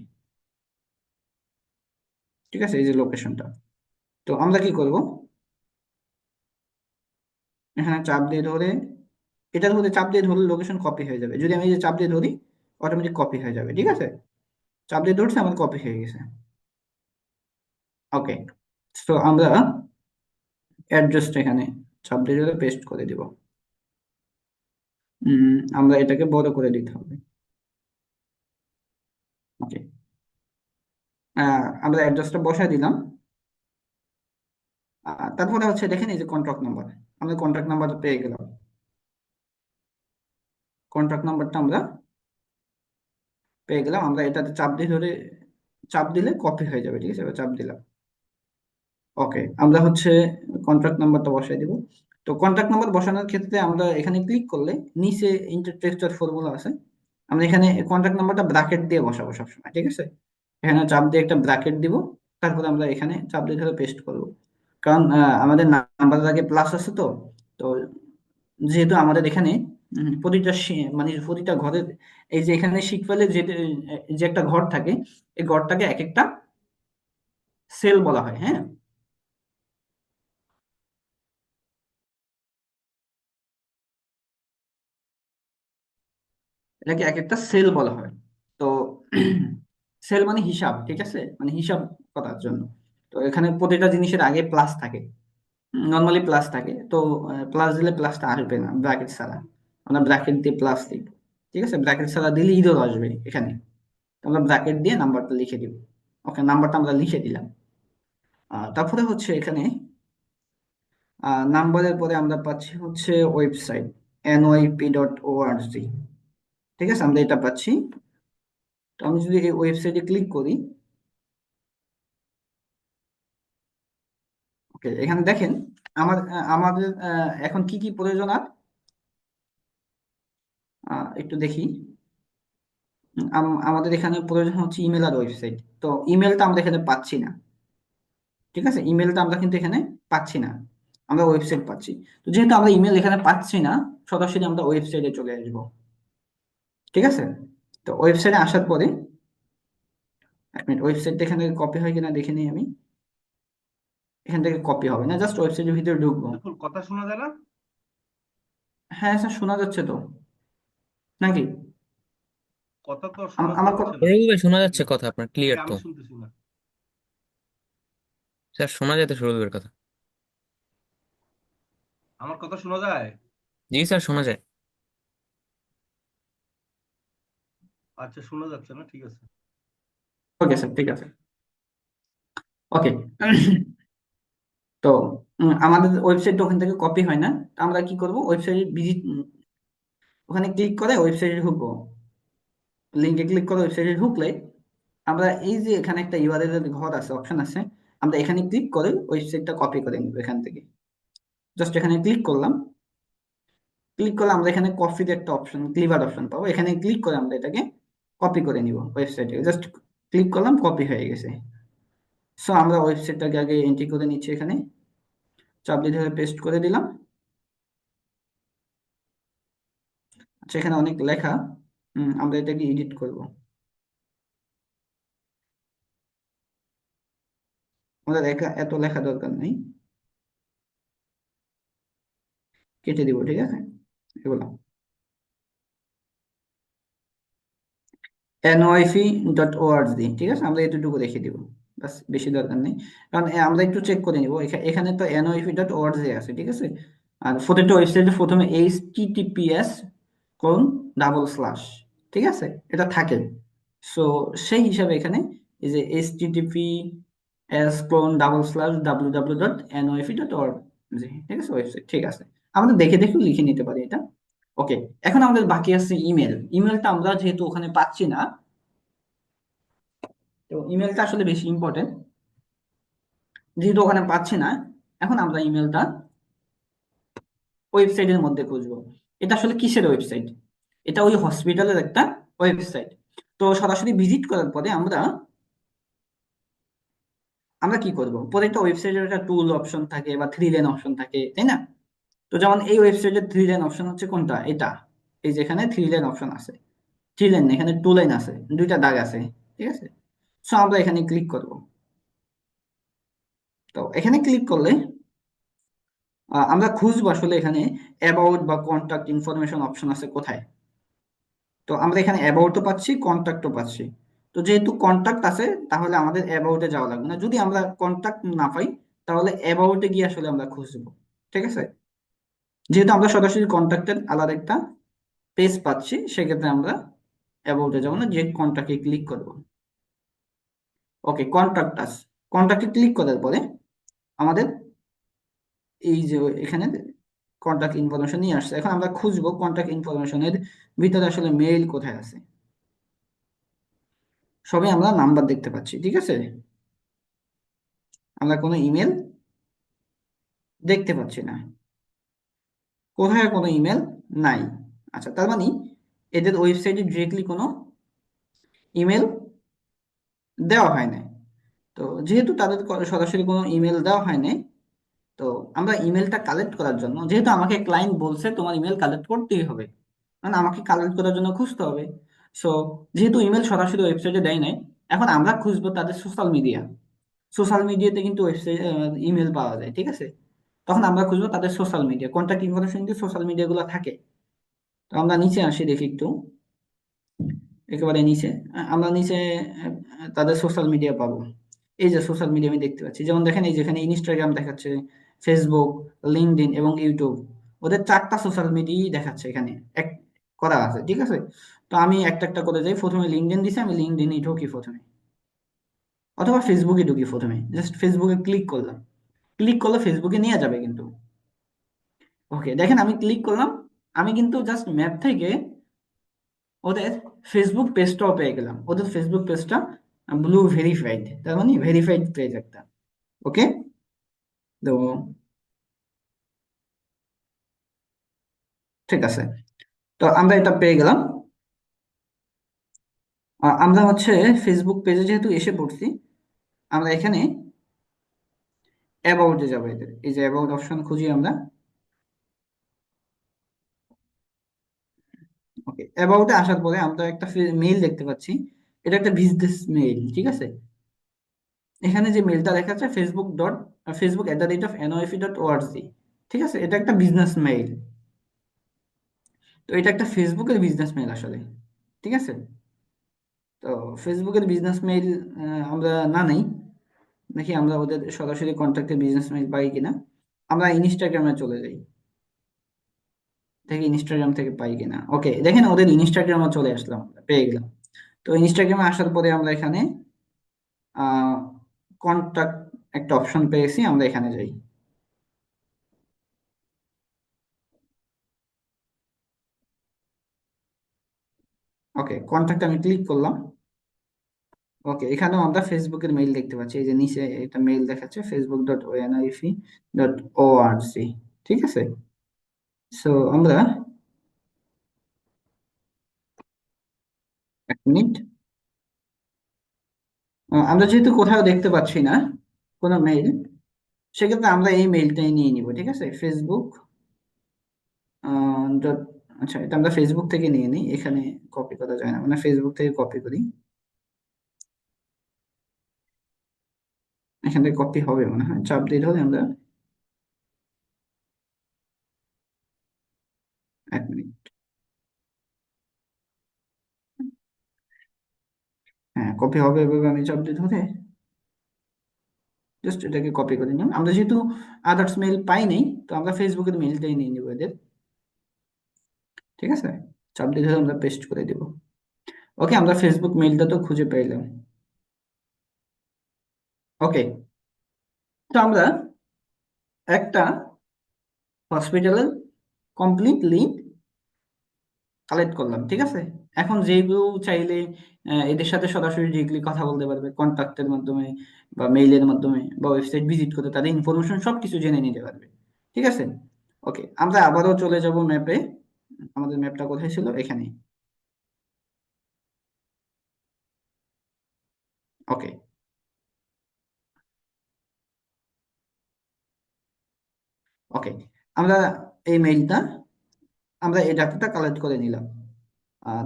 ঠিক আছে, এই যে লোকেশনটা। তো আমরা কি করব, এখানে চাপ দিয়ে ধরে, এটার মধ্যে চাপ দিয়ে ধরলে লোকেশন কপি হয়ে যাবে। যদি আমি এই যে চাপ দিয়ে ধরি, অটোমেটিক কপি হয়ে যাবে, ঠিক আছে? চাপ দিয়ে ধরছে, আমার কপি হয়ে গেছে। ওকে, তো আমরা অ্যাড্রেসটা এখানে চাপ দিয়ে ধরে পেস্ট করে দিব। আমরা এটাকে বড় করে দিতে হবে। ওকে, আমরা অ্যাড্রেসটা বসায় দিলাম। তারপরে হচ্ছে দেখেন এই যে কন্ট্রাক্ট নাম্বার, আমরা কন্ট্রাক্ট নাম্বারটা পেয়ে গেলাম। কন্ট্রাক্ট নাম্বারটা আমরা পেয়ে গেলাম। আমরা এটাতে চাপ দিয়ে ধরে, চাপ দিলে কপি হয়ে যাবে, ঠিক আছে? এবার চাপ দিলাম। ওকে, আমরা হচ্ছে কন্ট্রাক্ট নাম্বারটা বসাই দিব। তো কন্ট্যাক্ট নাম্বার বসানোর ক্ষেত্রে আমরা এখানে ক্লিক করলে নিচে ইন্টারটেক্সচার ফর্মুলা আছে, আমরা এখানে কন্ট্যাক্ট নাম্বারটা ব্র্যাকেট দিয়ে বসাবো সবসময়, ঠিক আছে? এখানে চাপ দিয়ে একটা ব্র্যাকেট দিব, তারপরে আমরা এখানে চাপ দিয়ে ধরে পেস্ট করব, কারণ আমাদের নাম্বারের আগে প্লাস আছে, তো তো যেহেতু আমাদের এখানে প্রতিটা মানে প্রতিটা ঘরের এই যে এখানে শিখফেলে যে যে একটা ঘর থাকে, এই ঘরটাকে এক একটা সেল বলা হয়, হ্যাঁ? এটাকে এক একটা সেল বলা হয়। তো সেল মানে হিসাব, ঠিক আছে, মানে হিসাব করার জন্য। তো এখানে প্রতিটা জিনিসের আগে প্লাস থাকে, নর্মালি প্লাস থাকে, তো প্লাস দিলে প্লাসটা আসবে না ব্র্যাকেট ছাড়া, আমরা ব্র্যাকেট দিয়ে প্লাস দিব, ঠিক আছে? ব্র্যাকেট ছাড়া দিলে ইরর আসবে এখানে, তো আমরা ব্র্যাকেট দিয়ে নাম্বারটা লিখে দিব। ওকে, নাম্বারটা আমরা লিখে দিলাম। তারপরে হচ্ছে এখানে নাম্বারের পরে আমরা পাচ্ছি হচ্ছে ওয়েবসাইট nyp.org, ঠিক আছে, আমরা এটা পাচ্ছি। তো আমি যদি এই ওয়েবসাইটে ক্লিক করি, ওকে, এখানে দেখেন আমাদের এখন কি কি প্রয়োজন আর একটু দেখি। আমাদের এখানে প্রয়োজন হচ্ছে ইমেল আর ওয়েবসাইট। তো ইমেলটা আমরা এখানে পাচ্ছি না, ঠিক আছে, ইমেলটা আমরা কিন্তু এখানে পাচ্ছি না, আমরা ওয়েবসাইট পাচ্ছি। তো যেহেতু আমরা ইমেল এখানে পাচ্ছি না, সরাসরি আমরা ওয়েবসাইটে চলে আসবো, ঠিক আছে? তো ওয়েবসাইটে আসার পরে এক মিনিট, ওয়েবসাইটটা এখান থেকে কপি হয় কিনা দেখে নিই আমি। এখান থেকে কপি হবে না, জাস্ট ওয়েবসাইটের ভিতরে ঢুকবো। বিপুল, কথা শোনা যায় না? হ্যাঁ স্যার, শোনা যাচ্ছে তো নাকি? কথা তো শোনা আমার যাচ্ছে না। সরল ভাই শোনা যাচ্ছে কথা আপনার, এই ক্লিয়ার তো। আমি শুনতেছি না। স্যার শোনা যেত সরল ভাইয়ের কথা। আমার কথা শোনা যায়? জি স্যার শোনা যায়। আচ্ছা, শোনা যাচ্ছে না, ঠিক আছে। ওকে স্যার, ঠিক আছে। ওকে, তো আমাদের ওয়েবসাইটটা ওখান থেকে কপি হয় না, তো আমরা কি করব, ওয়েবসাইটে ভিজিট, ওখানে ক্লিক করে ওয়েবসাইটে ঢুকবো, লিঙ্কে ক্লিক করে ওয়েবসাইটে ঢুকলে আমরা এই যে এখানে একটা ইউআরএল এর ঘর আছে, অপশন আছে, আমরা এখানে ক্লিক করে ওয়েবসাইটটা কপি করে নিব এখান থেকে। জাস্ট এখানে ক্লিক করলাম, ক্লিক করলে আমরা এখানে কপির একটা অপশন, ক্লিভার অপশন পাবো, এখানে ক্লিক করে আমরা এটাকে কপি করে নিব ওয়েবসাইটে। জাস্ট ক্লিক করলাম, কপি হয়ে গেছে। সো আমরা ওয়েবসাইটটাকে আগে এন্ট্রি করে নিচ্ছি, এখানে চাপ দিয়ে ধরে পেস্ট করে দিলাম। আচ্ছা, এখানে অনেক লেখা, আমরা এটাকে এডিট করব। আমাদের এত লেখা দরকার নেই, কেটে দিব, ঠিক আছে এগুলো। nyfi.org, ঠিক আছে, আমরা এতটুকু রেখে দিব, বাস, বেশি দরকার নেই। কারণ আমরা একটু চেক করে নিব, এখানে তো nyfi.org আছে, ঠিক আছে। আর প্রত্যেকটা ওয়েবসাইটে প্রথমে https:// ঠিক আছে, এটা থাকে। সো সেই হিসাবে এখানে এই যে https://www.nyfi.org, ঠিক আছে, ওয়েবসাইট, ঠিক আছে, আমরা দেখে দেখে লিখে নিতে পারি এটা। ওকে, এখন আমাদের বাকি আছে ইমেল। ইমেলটা আমরা যেহেতু ওখানে পাচ্ছি না, তো ইমেলটা আসলে বেশি ইম্পর্টেন্ট, যেহেতু ওখানে পাচ্ছি না, এখন আমরা ইমেলটা ওয়েবসাইটের মধ্যে খুঁজবো। এটা আসলে কিসের ওয়েবসাইট? এটা ওই হসপিটালের একটা ওয়েবসাইট। তো সরাসরি ভিজিট করার পরে আমরা আমরা কি করব, পরে একটা ওয়েবসাইটের একটা টুল অপশন থাকে বা 3 লাইন অপশন থাকে, তাই না? তো যেমন এই ওয়েবসাইটের 3 লাইন অপশন হচ্ছে কোনটা, এটা, এই যেখানে 3 লাইন অপশন আছে, 3 লাইন, এখানে 2 লাইন আছে, দুইটা দাগ আছে, ঠিক আছে। সো আমরা এখানে ক্লিক করব। তো এখানে ক্লিক করলে আমরা খুঁজবো আসলে এখানে অ্যাবাউট বা কন্টাক্ট ইনফরমেশন অপশন আছে কোথায়। তো আমরা এখানে অ্যাবাউটও পাচ্ছি, কন্টাক্টও পাচ্ছি। তো যেহেতু কন্টাক্ট আছে, তাহলে আমাদের অ্যাবাউটে যাওয়া লাগবে না। যদি আমরা কন্টাক্ট না পাই, তাহলে অ্যাবাউটে গিয়ে আসলে আমরা খুঁজবো, ঠিক আছে। যেহেতু আমরা সরাসরি কন্টাক্টের আলাদা একটা পেজ পাচ্ছি, সেক্ষেত্রে আমরা অ্যাবাউটে যাবো না, যে কন্টাক্টে ক্লিক করব। ওকে, কন্টাক্ট আস, কন্টাক্টে ক্লিক করার পরে আমাদের এই যে এখানে কন্টাক্ট ইনফরমেশন নিয়ে আসছে। এখন আমরা খুঁজবো কন্টাক্ট ইনফরমেশনের ভিতরে আসলে মেইল কোথায় আছে। সবই আমরা নাম্বার দেখতে পাচ্ছি, ঠিক আছে, আমরা কোনো ইমেল দেখতে পাচ্ছি না। কোথায় কোনো ইমেল নাই। আচ্ছা, তার মানে এদের ওয়েবসাইটে ডিরেক্টলি কোনো ইমেল দেওয়া হয় নাই। তো যেহেতু তাদের সরাসরি কোনো ইমেল দেওয়া হয় নাই, তো আমরা ইমেলটা কালেক্ট করার জন্য, যেহেতু আমাকে ক্লায়েন্ট বলছে তোমার ইমেল কালেক্ট করতেই হবে, মানে আমাকে কালেক্ট করার জন্য খুঁজতে হবে। সো যেহেতু ইমেল সরাসরি ওয়েবসাইটে দেয় নাই, এখন আমরা খুঁজবো তাদের সোশ্যাল মিডিয়া। সোশ্যাল মিডিয়াতে কিন্তু ওয়েবসাইট ইমেল পাওয়া যায়, ঠিক আছে? তখন আমরা খুঁজবো তাদের সোশ্যাল মিডিয়া, কন্ট্যাক্ট ইনফরমেশন কিন্তু সোশ্যাল মিডিয়া গুলো থাকে। তো আমরা নিচে আসি, দেখি একটু, একেবারে নিচে। আমরা নিচে তাদের সোশ্যাল মিডিয়া পাবো। এই যে সোশ্যাল মিডিয়া আমি দেখতে পাচ্ছি, যেমন দেখেন এই যেখানে ইনস্টাগ্রাম দেখাচ্ছে, ফেসবুক, লিঙ্কডইন এবং ইউটিউব, ওদের 4টা সোশ্যাল মিডিয়াই দেখাচ্ছে এখানে এক করা আছে, ঠিক আছে? তো আমি একটা একটা করে যাই, প্রথমে লিঙ্কডইন দিছি, আমি লিঙ্কডইনে ঢুকি প্রথমে, অথবা ফেসবুকে ঢুকি প্রথমে, জাস্ট ফেসবুকে ক্লিক করলাম। ক্লিক করলে ফেসবুকে নিয়ে যাবে কিন্তু। ওকে, দেখেন আমি ক্লিক করলাম, আমি কিন্তু জাস্ট ম্যাপ থেকে ওদের ফেসবুক পেজটাও পেয়ে গেলাম। ওদের ফেসবুক পেজটা ব্লু ভেরিফাইড, তার মানে ভেরিফাইড পেজ একটা। ওকে, তো ঠিক আছে, তো আমরা এটা পেয়ে গেলাম। আমরা হচ্ছে ফেসবুক পেজে যেহেতু এসে পড়ছি, আমরা এখানে অ্যাবাউটে যাবো। এদের এই যে অ্যাবাউট অপশন খুঁজি আমরা। ওকে, অ্যাবাউটে আসার পরে আমরা একটা মেইল দেখতে পাচ্ছি, এটা একটা বিজনেস মেইল, ঠিক আছে? এখানে যে মেইলটা দেখাচ্ছে facebook@noif.org, ঠিক আছে? এটা একটা বিজনেস মেইল। তো এটা একটা ফেসবুকের বিজনেস মেইল আসলে, ঠিক আছে? তো ফেসবুকের বিজনেস মেইল আমরা না নেই, দেখি আমরা ওদের সরাসরি কন্ট্যাক্টে বিজনেস মেইল পাই কিনা। আমরা ইনস্টাগ্রামে চলে যাই, দেখি ইনস্টাগ্রাম থেকে পাই কিনা। ওকে, দেখেন ওদের ইনস্টাগ্রামে চলে আসলাম, পেয়ে গেলাম। তো ইনস্টাগ্রামে আসার পরে আমরা এখানে কন্ট্যাক্ট একটা অপশন পেয়েছি, আমরা এখানে যাই। ওকে, কন্ট্যাক্ট আমি ক্লিক করলাম। ওকে, এখানেও আমরা ফেসবুকের মেইল দেখতে পাচ্ছি, এই যে নিচে একটা মেইল দেখাচ্ছে facebook.onif.org, ঠিক আছে? সো আমরা, এক মিনিট, আমরা যেহেতু কোথাও দেখতে পাচ্ছি না কোনো মেইল, সেক্ষেত্রে আমরা এই মেইলটাই নিয়ে নিব, ঠিক আছে? ফেসবুক ডট, আচ্ছা এটা আমরা ফেসবুক থেকে নিয়ে নিই, এখানে কপি করা যায় না, মানে ফেসবুক থেকে কপি করি, এখান থেকে কপি হবে মনে হয়, চাপ দিয়ে ধরে আমরা, এক মিনিট, হ্যাঁ কপি হবে, এভাবে আমি চাপ দিয়ে ধরে জাস্ট এটাকে কপি করে নিলাম। আমরা যেহেতু আদার্স মেইল পাই নাই, তো আমরা ফেসবুকের মেইলটাই নিয়ে নিব এদের, ঠিক আছে? চাপ দিয়ে ধরে আমরা পেস্ট করে দিব। ওকে, আমরা ফেসবুক মেইলটা তো খুঁজে পেলাম। ওকে, তো আমরা একটা হসপিটালের কমপ্লিট লিঙ্ক কালেক্ট করলাম, ঠিক আছে? এখন যে কেউ চাইলে এদের সাথে সরাসরি ডিরেক্টলি কথা বলতে পারবে, কন্ট্যাক্টের মাধ্যমে বা মেইলের মাধ্যমে বা ওয়েবসাইট ভিজিট করে তাদের ইনফরমেশন সবকিছু জেনে নিতে পারবে, ঠিক আছে? ওকে, আমরা আবারও চলে যাব ম্যাপে। আমাদের ম্যাপটা কোথায় ছিল? এখানে। ওকে, ওকে, আমরা এই মেইলটা, আমরা এই ডাটাটা কালেক্ট করে নিলাম।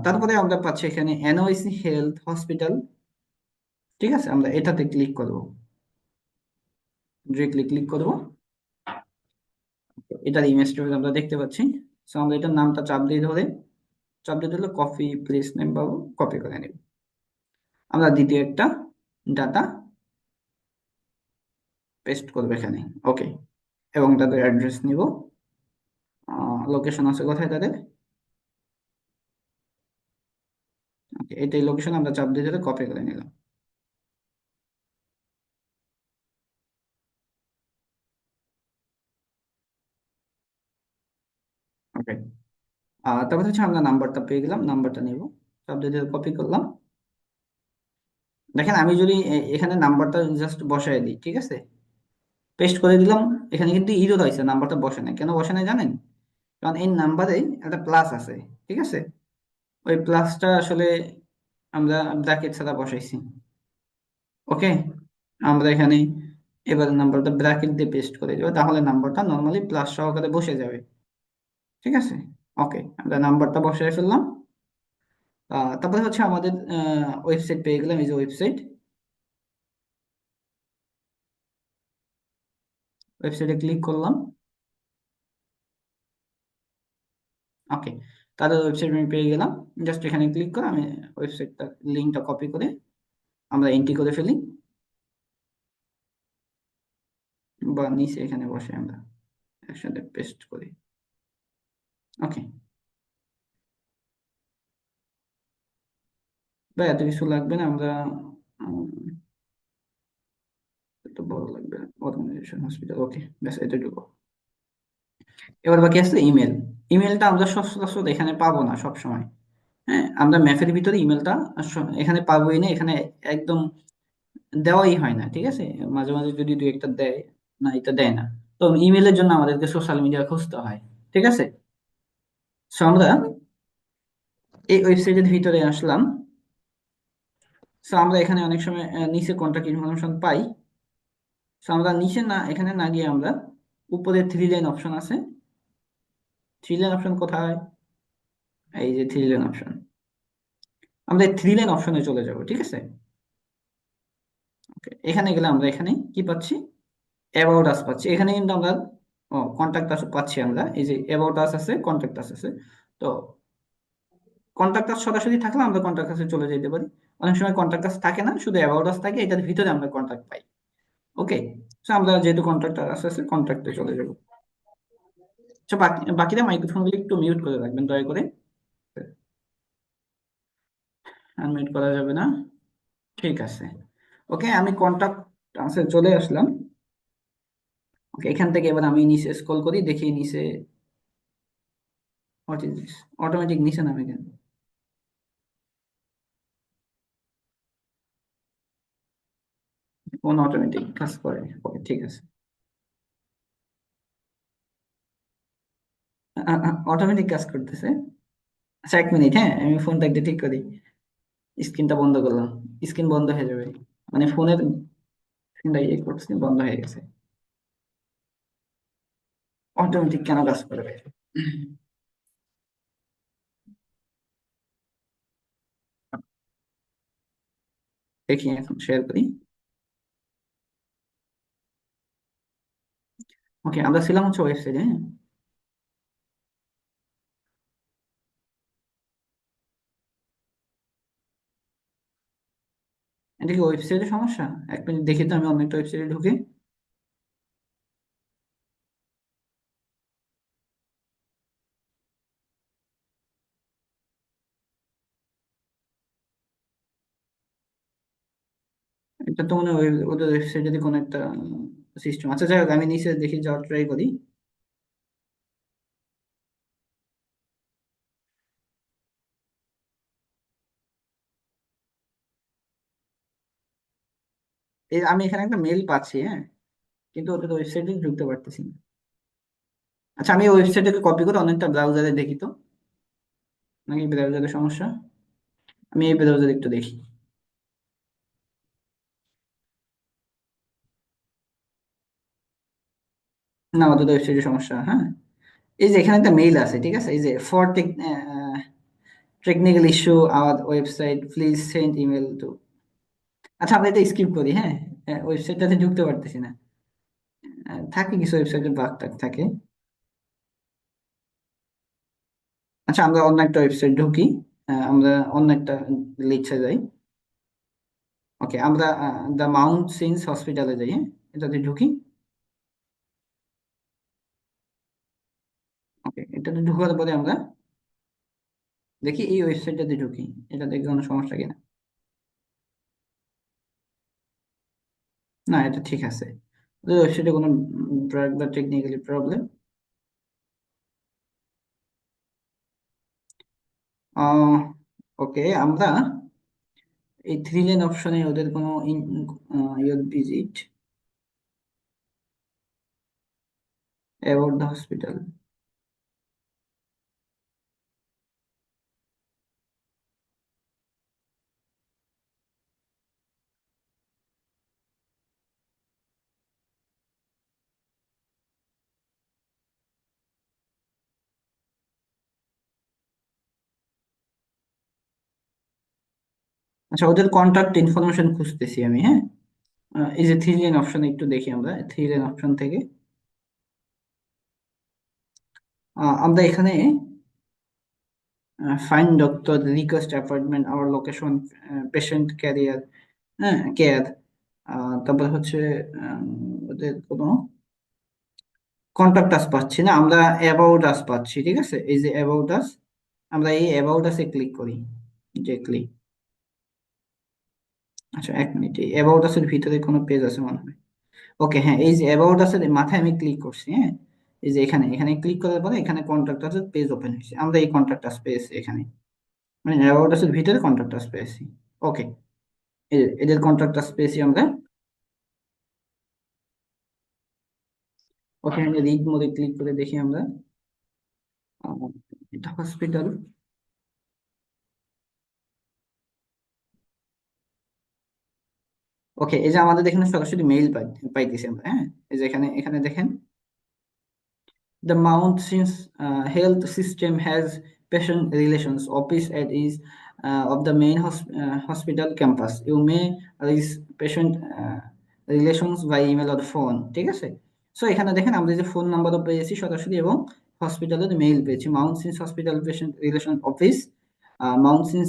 তারপরে আমরা পাচ্ছি এখানে এনওআইসি হেলথ হসপিটাল, ঠিক আছে? আমরা এটাতে ক্লিক করব, ডিরেক্টলি ক্লিক করব। এটার ইমেজটা আমরা দেখতে পাচ্ছি। সো আমরা এটার নামটা চাপ দিয়ে ধরলে কপি প্লেস নেম পাবো, কপি করে নেব। আমরা দ্বিতীয় একটা ডাটা পেস্ট করবো এখানে। ওকে, এবং তাদের অ্যাড্রেস নিব, লোকেশন আছে কোথায় তাদের। ওকে, এটাই লোকেশন, আমরা চাপ দিয়ে ধরে কপি করে নিলাম। ওকে, তারপর হচ্ছে আমরা নাম্বারটা পেয়ে গেলাম, নাম্বারটা নিব, চাপ দিয়ে ধরে কপি করলাম। দেখেন আমি যদি এখানে নাম্বারটা জাস্ট বসায় দিই, ঠিক আছে? পেস্ট করে দিলাম, এখানে কিন্তু ইরর হয়েছে, নাম্বারটা বসে নাই। কেন বসে নাই জানেন? কারণ এই নাম্বারে একটা প্লাস আছে, ঠিক আছে? ওই প্লাসটা আসলে আমরা ব্র্যাকেট ছাড়া বসাইছি। ওকে, আমরা এখানে এবার নাম্বারটা ব্র্যাকেট দিয়ে পেস্ট করে দেবো, তাহলে নাম্বারটা নর্মালি প্লাস সহকারে বসে যাবে। ঠিক আছে, ওকে, আমরা নাম্বারটা বসাই ফেললাম। তারপরে হচ্ছে আমাদের ওয়েবসাইট পেয়ে গেলাম, এই যে ওয়েবসাইটে ক্লিক করলাম। ওকে, তাদের ওয়েবসাইট আমি পেয়ে গেলাম। জাস্ট এখানে ক্লিক করে আমি ওয়েবসাইটটা লিঙ্কটা কপি করে আমরা এন্ট্রি করে ফেলি, বা নিচে এখানে বসে আমরা একসাথে পেস্ট করি। ওকে, বা এত কিছু লাগবে না, আমরা এত বড় লাগবে না, অর্গানাইজেশন হসপিটাল। ওকে, ব্যাস এতটুকু। এবার বাকি আছে ইমেল। ইমেলটা আমরা সচরাচর এখানে পাবো না সব সময়। হ্যাঁ, আমরা ম্যাপের ভিতরে ইমেলটা এখানে পাবোই না, এখানে একদম দেওয়াই হয় না। ঠিক আছে, মাঝে মাঝে যদি দু একটা দেয়, না এটা দেয় না। তো ইমেলের জন্য আমাদেরকে সোশ্যাল মিডিয়া খুঁজতে হয়। ঠিক আছে, সো আমরা এই ওয়েবসাইটের ভিতরে আসলাম। সো আমরা এখানে অনেক সময় নিচে কন্টাক্ট ইনফরমেশন পাই। সো আমরা নিচে না, এখানে না গিয়ে আমরা উপরে 3 লাইন অপশন আছে। 3 লাইন অপশন কোথায়? এই যে 3 লাইন অপশন, আমরা এই 3 লাইন অপশনে চলে যাব। ঠিক আছে, ওকে, এখানে গেলে আমরা এখানে কি পাচ্ছি? অ্যাবাউট আস পাচ্ছি। এখানে কিন্তু আমরা কন্টাক্ট আস পাচ্ছি। আমরা এই যে অ্যাবাউট আস আছে, কন্টাক্ট আস আছে। তো কন্টাক্ট আস সরাসরি থাকলে আমরা কন্টাক্ট আসে চলে যেতে পারি। অনেক সময় কন্টাক্ট আস থাকে না, শুধু অ্যাবাউট আস থাকে, এটার ভিতরে আমরা কন্টাক্ট পাই। ওকে, সো আমরা যেহেতু কন্টাক্ট আস আছে, কন্টাক্টে চলে যাব। আচ্ছা, বাকিরা মাইক্রোফোনগুলো একটু মিউট করে রাখবেন দয়া করে, আনমিউট করা যাবে না। ঠিক আছে, ওকে, আমি কন্টাক্ট আসে চলে আসলাম। ওকে, এখান থেকে এবার আমি নিচে স্ক্রল করি, দেখি নিচে হোয়াট ইজ দিস, অটোমেটিক নিচে নামে কেন? কোন অটোমেটিক কাজ করে? ওকে, ঠিক আছে, অটোমেটিক কাজ করতেছে। আচ্ছা, 1 মিনিট, হ্যাঁ, আমি ফোনটা একটু ঠিক করি। স্ক্রিনটা বন্ধ করলাম, স্ক্রিন বন্ধ হয়ে যাবে, মানে ফোনের স্ক্রিনটা ইয়ে করছে, বন্ধ হয়ে গেছে। অটোমেটিক কেন কাজ করবে? দেখি, এখন শেয়ার করি। ওকে, আমরা ছিলাম হচ্ছে ওয়েবসাইটে। হ্যাঁ, এটা কি ওয়েবসাইটের সমস্যা? 1 মিনিট দেখি তো, আমি অন্য একটা ওয়েবসাইটে ঢুকে। এটা তো মনে হয় ওদের ওয়েবসাইটে কোনো একটা সিস্টেম। আচ্ছা, যাই হোক, আমি নিচে দেখি, যাওয়ার ট্রাই করি। আমি এখানে একটা মেল পাচ্ছি, হ্যাঁ, কিন্তু ওদের ওয়েবসাইটে ঢুকতে পারতেছি না। আচ্ছা, আমি ওয়েবসাইটটাকে কপি করে অনেকটা ব্রাউজারে দেখি তো, নাকি ব্রাউজারের সমস্যা। আমি এই ব্রাউজারে একটু দেখি। না, ওদের ওয়েবসাইটের সমস্যা। হ্যাঁ, এই যে এখানে একটা মেইল আছে, ঠিক আছে, এই যে for technical issue hour website, please send email to. আচ্ছা, আমরা এটা স্কিপ করি। হ্যাঁ, ওয়েবসাইটটাতে ঢুকতে পারতেছি না। থাকে কিছু ওয়েবসাইটে বাগ টাগ থাকে। আচ্ছা, আমরা অন্য একটা ওয়েবসাইট ঢুকি। আমরা অন্য একটা লিখে যাই। ওকে, আমরা দ্য মাউন্ট সিন্স হসপিটালে যাই। হ্যাঁ, এটাতে ঢুকি। ওকে, এটাতে ঢুকার পরে আমরা দেখি এই ওয়েবসাইটটাতে ঢুকি, এটা দেখে কোনো সমস্যা কিনা। না, এটা ঠিক আছে, ওয়েবসাইটে কোনো ব্রাগ বা টেকনিক্যালি প্রবলেম। ওকে, আমরা এই 3 লাইন অপশনে ওদের কোনো your visit about the hospital, আচ্ছা, ওদের কন্টাক্ট ইনফরমেশন খুঁজতেছি আমি, হ্যাঁ। এই যে থ্রি লাইন অপশন একটু দেখি আমরা, থ্রি লাইন অপশন থেকে আমরা এখানে find doctor, request appointment, hour location, patient career, হ্যাঁ, কেয়ার, তারপর হচ্ছে ওদের কোনো কন্টাক্ট আস পাচ্ছি না, আমরা অ্যাবাউট আস পাচ্ছি। ঠিক আছে, এই যে অ্যাবাউট আস, আমরা এই অ্যাবাউট আসে ক্লিক করি, যে ক্লিক। আচ্ছা, এক মিনিট, এই অ্যাবাউট আসের ভিতরে কোনো পেজ আছে মনে হয়। ওকে, হ্যাঁ, এই যে অ্যাবাউট আসের মাথায় আমি ক্লিক করছি, হ্যাঁ। এই যে এখানে এখানে ক্লিক করার পরে এখানে কন্টাক্ট আসের পেজ ওপেন হয়েছে, আমরা এই কন্টাক্ট আস পেয়েছি এখানে, মানে অ্যাবাউট আসের ভিতরে কন্টাক্ট আস পেয়েছি। ওকে, এদের কন্টাক্ট আস পেয়েছি আমরা। ওকে, আমি রিড মোডে ক্লিক করে দেখি আমরা, এটা হসপিটাল। ওকে, এই যে আমাদের এখানে সরাসরি মেইল পাইতেছি আমরা, হ্যাঁ। এই যে এখানে এখানে দেখেন, the Mount Since health system has patient relations office at is of the main hospital campus. You may reach patient relations by email or phone. ঠিক আছে, সো এখানে দেখেন আমরা যে ফোন নাম্বারও পেয়েছি সরাসরি, এবং হসপিটালের মেইল পেয়েছি, Mount Sinai hospital patient relation office, Mount Sinai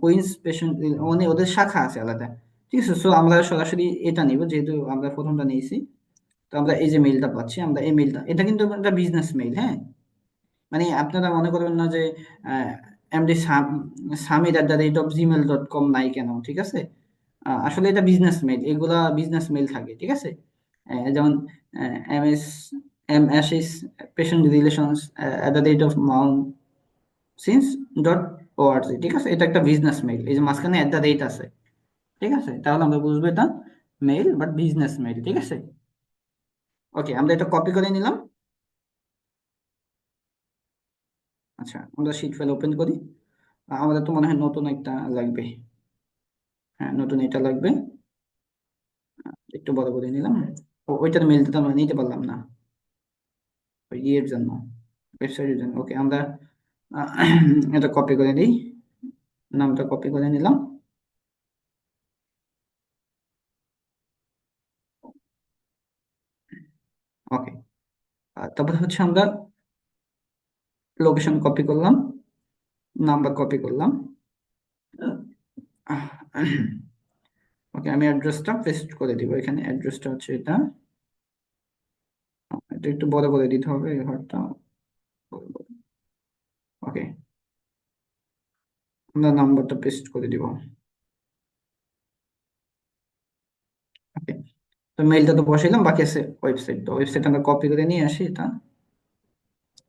Queens patient, মানে ওদের শাখা আছে আলাদা। ঠিক আছে, সো আমরা সরাসরি এটা নিব, যেহেতু আমরা প্রথমটা নিয়েছি। তো আমরা এই যে মেইলটা পাচ্ছি, আমরা এই মেইলটা, এটা কিন্তু একটা বিজনেস মেইল, হ্যাঁ। মানে আপনারা মনে করবেন না যে এমডি samir@gmail.com নাই কেন, ঠিক আছে। আসলে এটা বিজনেস মেইল, এগুলা বিজনেস মেইল থাকে, ঠিক আছে। যেমন M S patient relations @mount since.org, ঠিক আছে, এটা একটা বিজনেস মেইল, এই যে মাঝখানে @ আছে, ঠিক আছে, তাহলে আমরা বুঝবো এটা মেইল বাট বিজনেস মেইল, ঠিক আছে। ওকে, আমরা এটা কপি করে নিলাম। আচ্ছা, আমরা শিট ফাইল ওপেন করি। আমাদের তো মনে হয় নতুন একটা লাগবে, হ্যাঁ, নতুন এটা লাগবে। একটু বড় করে নিলাম। ওইটার মেলটা তো আমরা নিতে পারলাম না, ওই ইয়ের জন্য, ওয়েবসাইটের জন্য। ওকে, আমরা আহ, এটা কপি করে দিই, নামটা কপি করে নিলাম। ওকে, তারপর হচ্ছে আমরা লোকেশন কপি করলাম, নাম্বার কপি করলাম। ওকে, আমি অ্যাড্রেসটা পেস্ট করে দিব এখানে, অ্যাড্রেসটা হচ্ছে এটা, এটা একটু বড় করে দিতে হবে এই ঘরটা। ওকে, আমরা নাম্বারটা পেস্ট করে দিব। ওকে, তো মেইলটা তো বসাইলাম, বাকি আছে ওয়েবসাইট। তো ওয়েবসাইট আমরা কপি করে নিয়ে আসি, এটা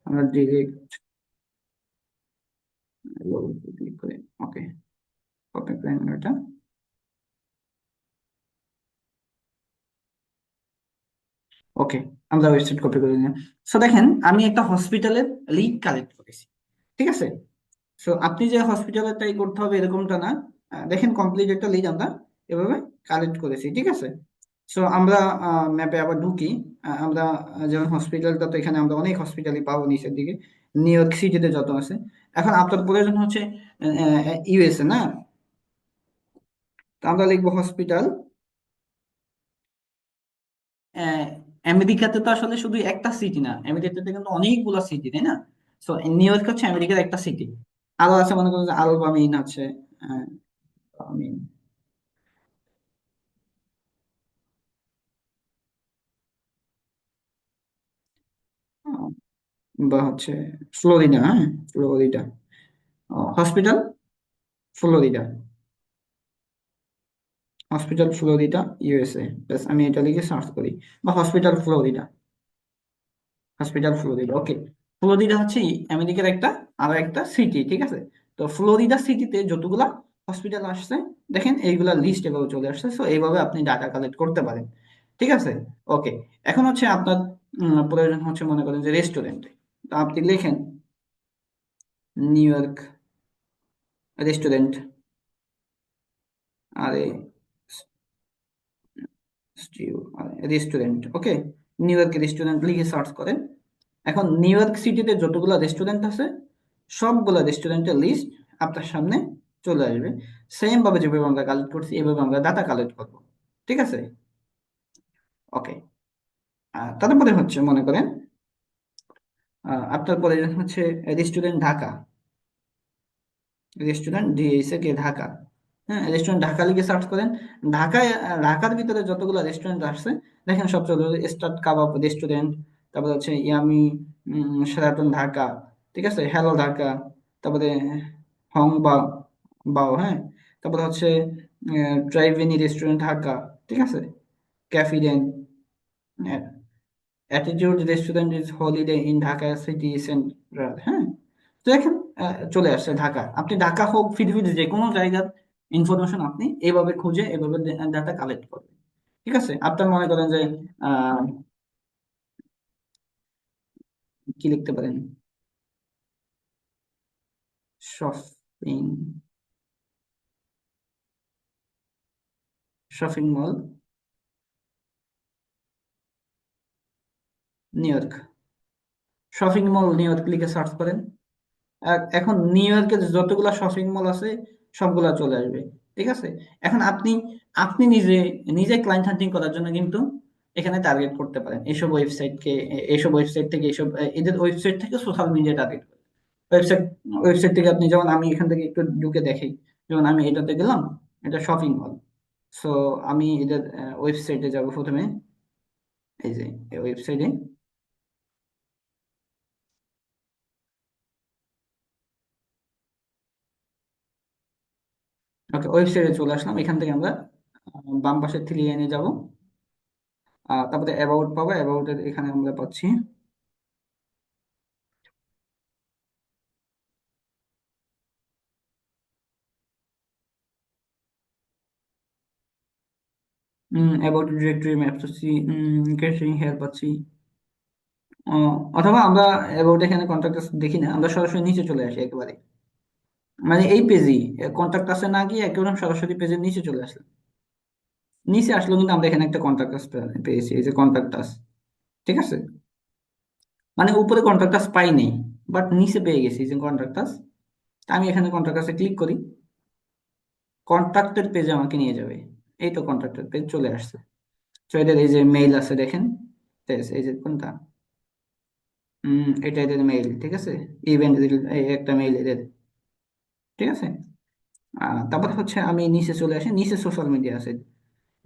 আমরা ডিরেক্ট ক্লিক করে, ওকে, কপি করে নিলাম এটা। ওকে, আমরা ওয়েবসাইট কপি করে নিলাম। সো দেখেন, আমি একটা হসপিটালের লিড কালেক্ট করেছি, ঠিক আছে। সো আপনি যে হসপিটালেরটাই করতে হবে এরকমটা না। দেখেন, কমপ্লিট একটা লিড আমরা এভাবে কালেক্ট করেছি, ঠিক আছে। সো আমরা ম্যাপে আবার ঢুকি। আমরা যেমন হসপিটালটা, তো এখানে আমরা অনেক হসপিটালই পাবো নিচের দিকে, নিউ ইয়র্ক সিটিতে যত আছে। এখন আপনার প্রয়োজন হচ্ছে ইউএসএ, না? তো আমরা লিখবো হসপিটাল। আমেরিকাতে তো আসলে শুধু একটা সিটি না, আমেরিকাতে কিন্তু অনেকগুলো সিটি, তাই না? সো নিউ ইয়র্ক হচ্ছে আমেরিকার একটা সিটি। আরো আছে, মনে করেন যে আলবামিন আছে, আমিন, বা হচ্ছে ফ্লোরিডা, হ্যাঁ, Florida hospital, Florida hospital, Florida USA. ব্যাস, আমি এটা লিখে সার্চ করি, বা হসপিটাল ফ্লোরিডা, হসপিটাল ফ্লোরিডা। ওকে, ফ্লোরিডা হচ্ছে আমেরিকার একটা আরো একটা সিটি, ঠিক আছে। তো ফ্লোরিডা সিটিতে যতগুলা হসপিটাল আসছে, দেখেন এইগুলা লিস্ট এভাবে চলে আসছে। সো এইভাবে আপনি ডাটা কালেক্ট করতে পারেন, ঠিক আছে। ওকে, এখন হচ্ছে আপনার প্রয়োজন হচ্ছে, মনে করেন যে রেস্টুরেন্টে, তো আপনি লেখেন নিউ ইয়র্ক রেস্টুরেন্ট, আরে রেস্টুরেন্ট। ওকে, নিউ ইয়র্ক রেস্টুরেন্ট লিখে সার্চ করেন। এখন নিউ ইয়র্ক সিটিতে যতগুলো রেস্টুরেন্ট আছে, সবগুলো রেস্টুরেন্টের লিস্ট আপনার সামনে চলে আসবে। সেম ভাবে যেভাবে আমরা কালেক্ট করছি এভাবে আমরা ডাটা কালেক্ট করবো। ঠিক আছে, ওকে। তারপরে হচ্ছে মনে করেন আপনার পরে হচ্ছে রেস্টুরেন্ট ঢাকা, রেস্টুরেন্ট ডিএসএ কে ঢাকা। হ্যাঁ, রেস্টুরেন্ট ঢাকা লিখে সার্চ করেন। ঢাকায় ঢাকার ভিতরে যতগুলো রেস্টুরেন্ট আসছে দেখেন সব চলে স্টার্ট কাবাব রেস্টুরেন্ট, তারপরে হচ্ছে ইয়ামি শেরাটন ঢাকা, ঠিক আছে, হ্যালো ঢাকা, তারপরে হং বাও বাও, হ্যাঁ, তারপরে হচ্ছে ট্রাইভেনি রেস্টুরেন্ট ঢাকা, ঠিক আছে, ক্যাফিডেন, attitude restaurant is Holiday Inn Dhaka city central, হ্যাঁ। তো এখন চলে আসছে ঢাকা। আপনি ঢাকা হোক পৃথিবীর যে কোনো জায়গার ইনফরমেশন আপনি এইভাবে খুঁজে এভাবে ডাটা কালেক্ট করবেন। ঠিক আছে, আপনার মনে করেন যে আহ, কি লিখতে পারেন, shopping shopping mall new York, shopping mall new York লিখে সার্চ করেন। এখন নিউ ইয়র্কের যতগুলা শপিং মল আছে সবগুলা চলে আসবে। ঠিক আছে, এখন আপনি আপনি নিজে নিজে ক্লায়েন্ট হান্টিং করার জন্য কিন্তু এখানে টার্গেট করতে পারেন এইসব ওয়েবসাইটকে, এইসব ওয়েবসাইট থেকে, এইসব এদের ওয়েবসাইট থেকে সোশ্যাল মিডিয়া টার্গেট করেন। ওয়েবসাইট ওয়েবসাইট থেকে আপনি, যেমন আমি এখান থেকে একটু ঢুকে দেখি, যেমন আমি এটাতে গেলাম, এটা শপিং মল। সো আমি এদের ওয়েবসাইটে যাব প্রথমে, এই যে ওয়েবসাইটে। ওকে, ওয়েবসাইটে চলে আসলাম। এখান থেকে আমরা বাম পাশের থ্রি লাইনে যাব, তারপরে অ্যাবাউট পাবো, অ্যাবাউট এর এখানে আমরা পাচ্ছি অ্যাবাউট ডিরেক্টরি ম্যাপ পাচ্ছি, ক্যাটারিং হেয়ার পাচ্ছি। অথবা আমরা অ্যাবাউট এখানে কন্ট্যাক্ট দেখি না, আমরা সরাসরি নিচে চলে আসি একেবারে, মানে এই পেজেই কন্ট্যাক্ট আছে না গিয়ে একেবারে সরাসরি পেজের নিচে চলে আসলাম। নিচে আসলেও কিন্তু আমরা এখানে একটা কন্ট্যাক্ট আস পেয়েছি, এই যে কন্ট্যাক্ট আস। ঠিক আছে, মানে উপরে কন্ট্যাক্ট আস পাই নেই, বাট নিচে পেয়ে গেছি এই যে কন্ট্যাক্ট আস। আমি এখানে কন্ট্যাক্ট আসে ক্লিক করি, কন্ট্যাক্টের পেজে আমাকে নিয়ে যাবে। এই তো কন্ট্যাক্টের পেজ চলে আসছে। তো এদের এই যে মেইল আছে দেখেন, এই যে কোনটা, এটা এদের মেইল, ঠিক আছে, ইভেন্ট একটা মেইল এদের। ঠিক আছে, তারপর হচ্ছে আমি নিচে চলে আসি, নিচে সোশ্যাল মিডিয়া আছে।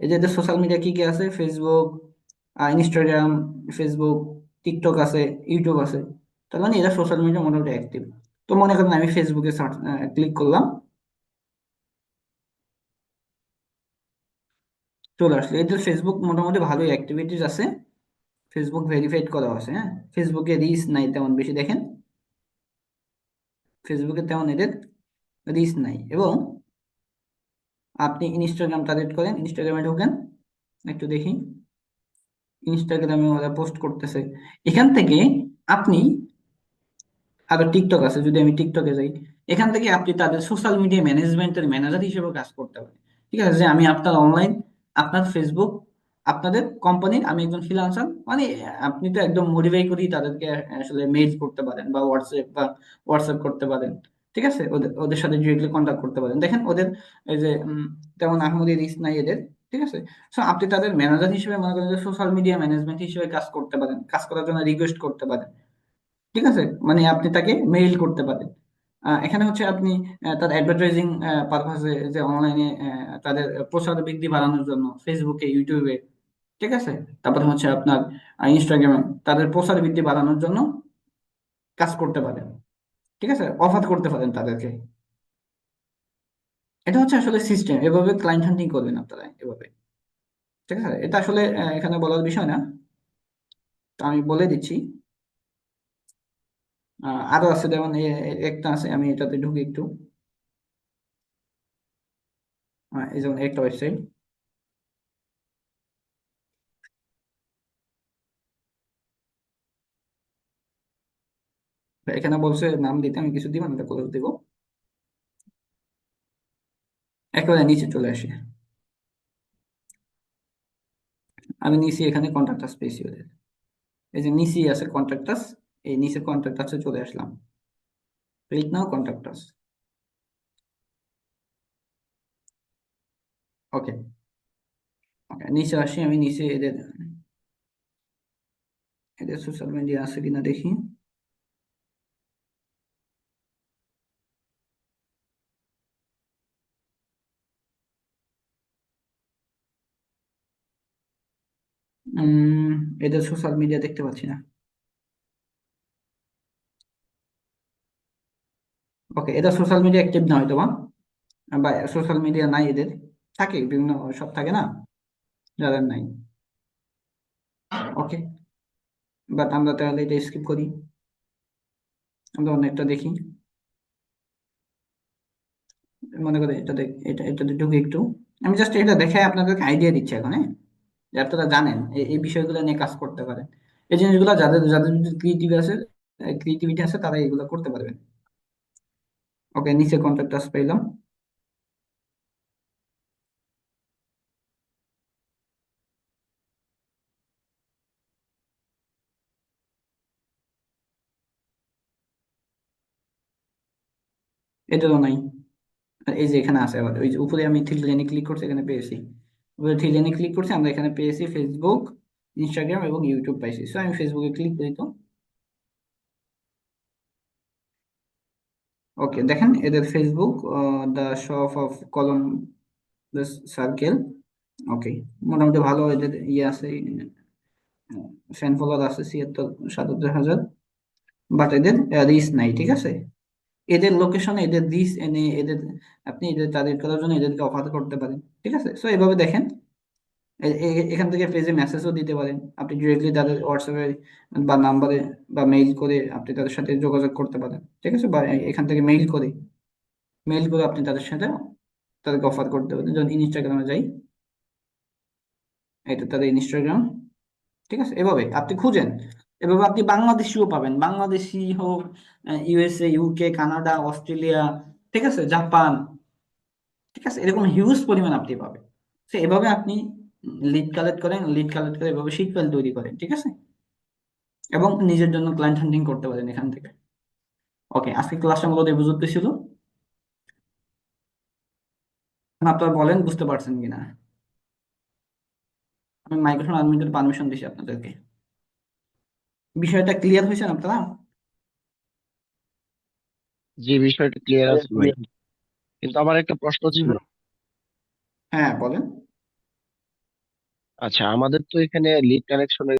এই যে এদের সোশ্যাল মিডিয়া কি কি আছে, ফেসবুক, ইনস্টাগ্রাম, ফেসবুক, টিকটক আছে, ইউটিউব আছে। তার মানে এরা সোশ্যাল মিডিয়া মোটামুটি অ্যাক্টিভ। তো মনে করেন আমি ফেসবুকে ক্লিক করলাম, চলে আসলো। এদের ফেসবুক মোটামুটি ভালোই অ্যাক্টিভিটিস আছে, ফেসবুক ভেরিফাইড করা আছে। হ্যাঁ, ফেসবুকে রিচ নাই তেমন বেশি, দেখেন ফেসবুকে তেমন এদের রিচ নাই। এবং আপনি ইনস্টাগ্রাম টার্গেট করেন, ইনস্টাগ্রামে ঢোকেন, একটু দেখি ইনস্টাগ্রামে ওরা পোস্ট করতেছে। এখান থেকে আপনি, আবার টিকটক আছে, যদি আমি টিকটকে যাই, এখান থেকে আপনি তাদের সোশ্যাল মিডিয়া ম্যানেজমেন্টের ম্যানেজার হিসেবে কাজ করতে পারেন। ঠিক আছে, যে আমি আপনার অনলাইন, আপনার ফেসবুক, আপনাদের কোম্পানির আমি একজন ফ্রিল্যান্সার, মানে আপনি তো একদম মডিফাই করেই তাদেরকে আসলে মেইল করতে পারেন বা হোয়াটসঅ্যাপ করতে পারেন। ঠিক আছে, ওদের ওদের সাথে ডিরেক্টলি কন্ট্যাক্ট করতে পারেন। দেখেন ওদের এই যে তেমন আহামরি রিস্ক নাই এদের। ঠিক আছে, সো আপনি তাদের ম্যানেজার হিসেবে মনে করেন যে সোশ্যাল মিডিয়া ম্যানেজমেন্ট হিসেবে কাজ করতে পারেন, কাজ করার জন্য রিকোয়েস্ট করতে পারেন। ঠিক আছে, মানে আপনি তাকে মেইল করতে পারেন। এখানে হচ্ছে আপনি তার অ্যাডভার্টাইজিং পারপাসে, যে অনলাইনে তাদের প্রচার বৃদ্ধি বাড়ানোর জন্য ফেসবুকে, ইউটিউবে, ঠিক আছে, তারপরে হচ্ছে আপনার ইনস্টাগ্রামে তাদের প্রচার বৃদ্ধি বাড়ানোর জন্য কাজ করতে পারেন। ঠিক আছে, অফার করতে পারেন তাদেরকে। এটা হচ্ছে আসলে সিস্টেম, এভাবে ক্লায়েন্ট হান্টিং করবেন আপনারা এভাবে। ঠিক আছে, এটা আসলে এখানে বলার বিষয় না, তো আমি বলে দিচ্ছি। আরো আছে, যেমন একটা আছে, আমি এটাতে ঢুকি একটু। এই যেমন একটা ওয়েবসাইট, এখানে বলছে নাম দিতে, আমি কিছু দিব না, এটা ক্লোজ দিব। একেবারে নিচে চলে আসি, আমি নিচে এখানে কন্ট্যাক্টাস পেয়েছি ওদের, এই যে নিচেই আছে কন্ট্যাক্টাস, এই নিচে কন্ট্যাক্টাসে চলে আসলাম, ক্লিক নাও কন্ট্যাক্টাস। ওকে ওকে, নিচে আসি, আমি নিচে এদের এদের সোশ্যাল মিডিয়া আছে কিনা দেখি। উম এদের সোশ্যাল মিডিয়া দেখতে পাচ্ছি না। ওকে, এদের সোশ্যাল মিডিয়া অ্যাক্টিভ না হয়তো বা সোশ্যাল মিডিয়া নাই এদের, থাকে বিভিন্ন, সব থাকে না, যাদের নাই। ওকে, বাট আমরা তাহলে এটা স্কিপ করি, আমরা অনেকটা দেখি। মনে করি এটা এটাতে ঢুকে একটু, আমি জাস্ট এটা দেখে আপনাদেরকে আইডিয়া দিচ্ছি এখন, হ্যাঁ, যে আপনারা জানেন এই বিষয়গুলো নিয়ে কাজ করতে পারেন। এই জিনিসগুলো যাদের যাদের ক্রিয়েটিভিটি আছে তারা এগুলো করতে পারবেন। ওকে, নিচে কন্ট্যাক্ট আস পেলাম। এটারও নাই। আর এই যে এখানে আছে আবার, ওই যে উপরে আমি থ্রি লাইনে ক্লিক করছি, এখানে পেয়েছি। উপরে থ্রি লাইনে ক্লিক করছি, আমরা এখানে পেয়েছি ফেসবুক, ইনস্টাগ্রাম এবং ইউটিউব পাইছি। সো আমি ফেসবুকে ক্লিক করি তো। ওকে, দেখেন এদের ফেসবুক, দ্য শপ অফ কলম দ্য সার্কেল। ওকে, মোটামুটি ভালো এদের ইয়ে আছে, ফ্যান ফলোয়ার আছে 76-77 হাজার, বাট এদের রিচ নাই, ঠিক আছে। এদের লোকেশন, এদের রিচ এনে এদের, আপনি এদের টার্গেট করার জন্য এদেরকে অফার করতে পারেন, ঠিক আছে। সো এভাবে দেখেন, এখান থেকে পেজে মেসেজও দিতে পারেন, আপনি ডিরেক্টলি তাদের হোয়াটসঅ্যাপে বা নাম্বারে বা মেইল করে আপনি তাদের সাথে যোগাযোগ করতে পারেন, ঠিক আছে। বা এখান থেকে মেইল করে আপনি তাদের সাথে তাদেরকে অফার করতে পারেন। যখন ইনস্টাগ্রামে যাই, এটা তাদের ইনস্টাগ্রাম, ঠিক আছে। এভাবে আপনি খুঁজেন, এভাবে আপনি বাংলাদেশিও পাবেন, বাংলাদেশি হোক, ইউএসএ, ইউকে, কানাডা, অস্ট্রেলিয়া, ঠিক আছে, জাপান, ঠিক আছে, এরকম হিউজ পরিমাণ আপনি পাবেন। তো এভাবে আপনি লিড কালেক্ট করে এভাবে শিট ফাইল তৈরি করেন, ঠিক আছে, এবং নিজের জন্য ক্লায়েন্ট হান্টিং করতে পারেন এখান থেকে। ওকে, আজকে ক্লাসটা মূলত এই পর্যন্ত ছিল। আপনারা বলেন বুঝতে পারছেন কিনা। আমি মাইক্রোফোন আনমিউটের পারমিশন দিছি আপনাদেরকে। বিষয়টা ক্লিয়ার হয়েছে আপনারা? যে বিষয়টা ক্লিয়ার আছে ভাই, কিন্তু আমার একটা প্রশ্ন ছিল। হ্যাঁ, বলেন। আচ্ছা, আমাদের তো এখানে লিড কানেকশনের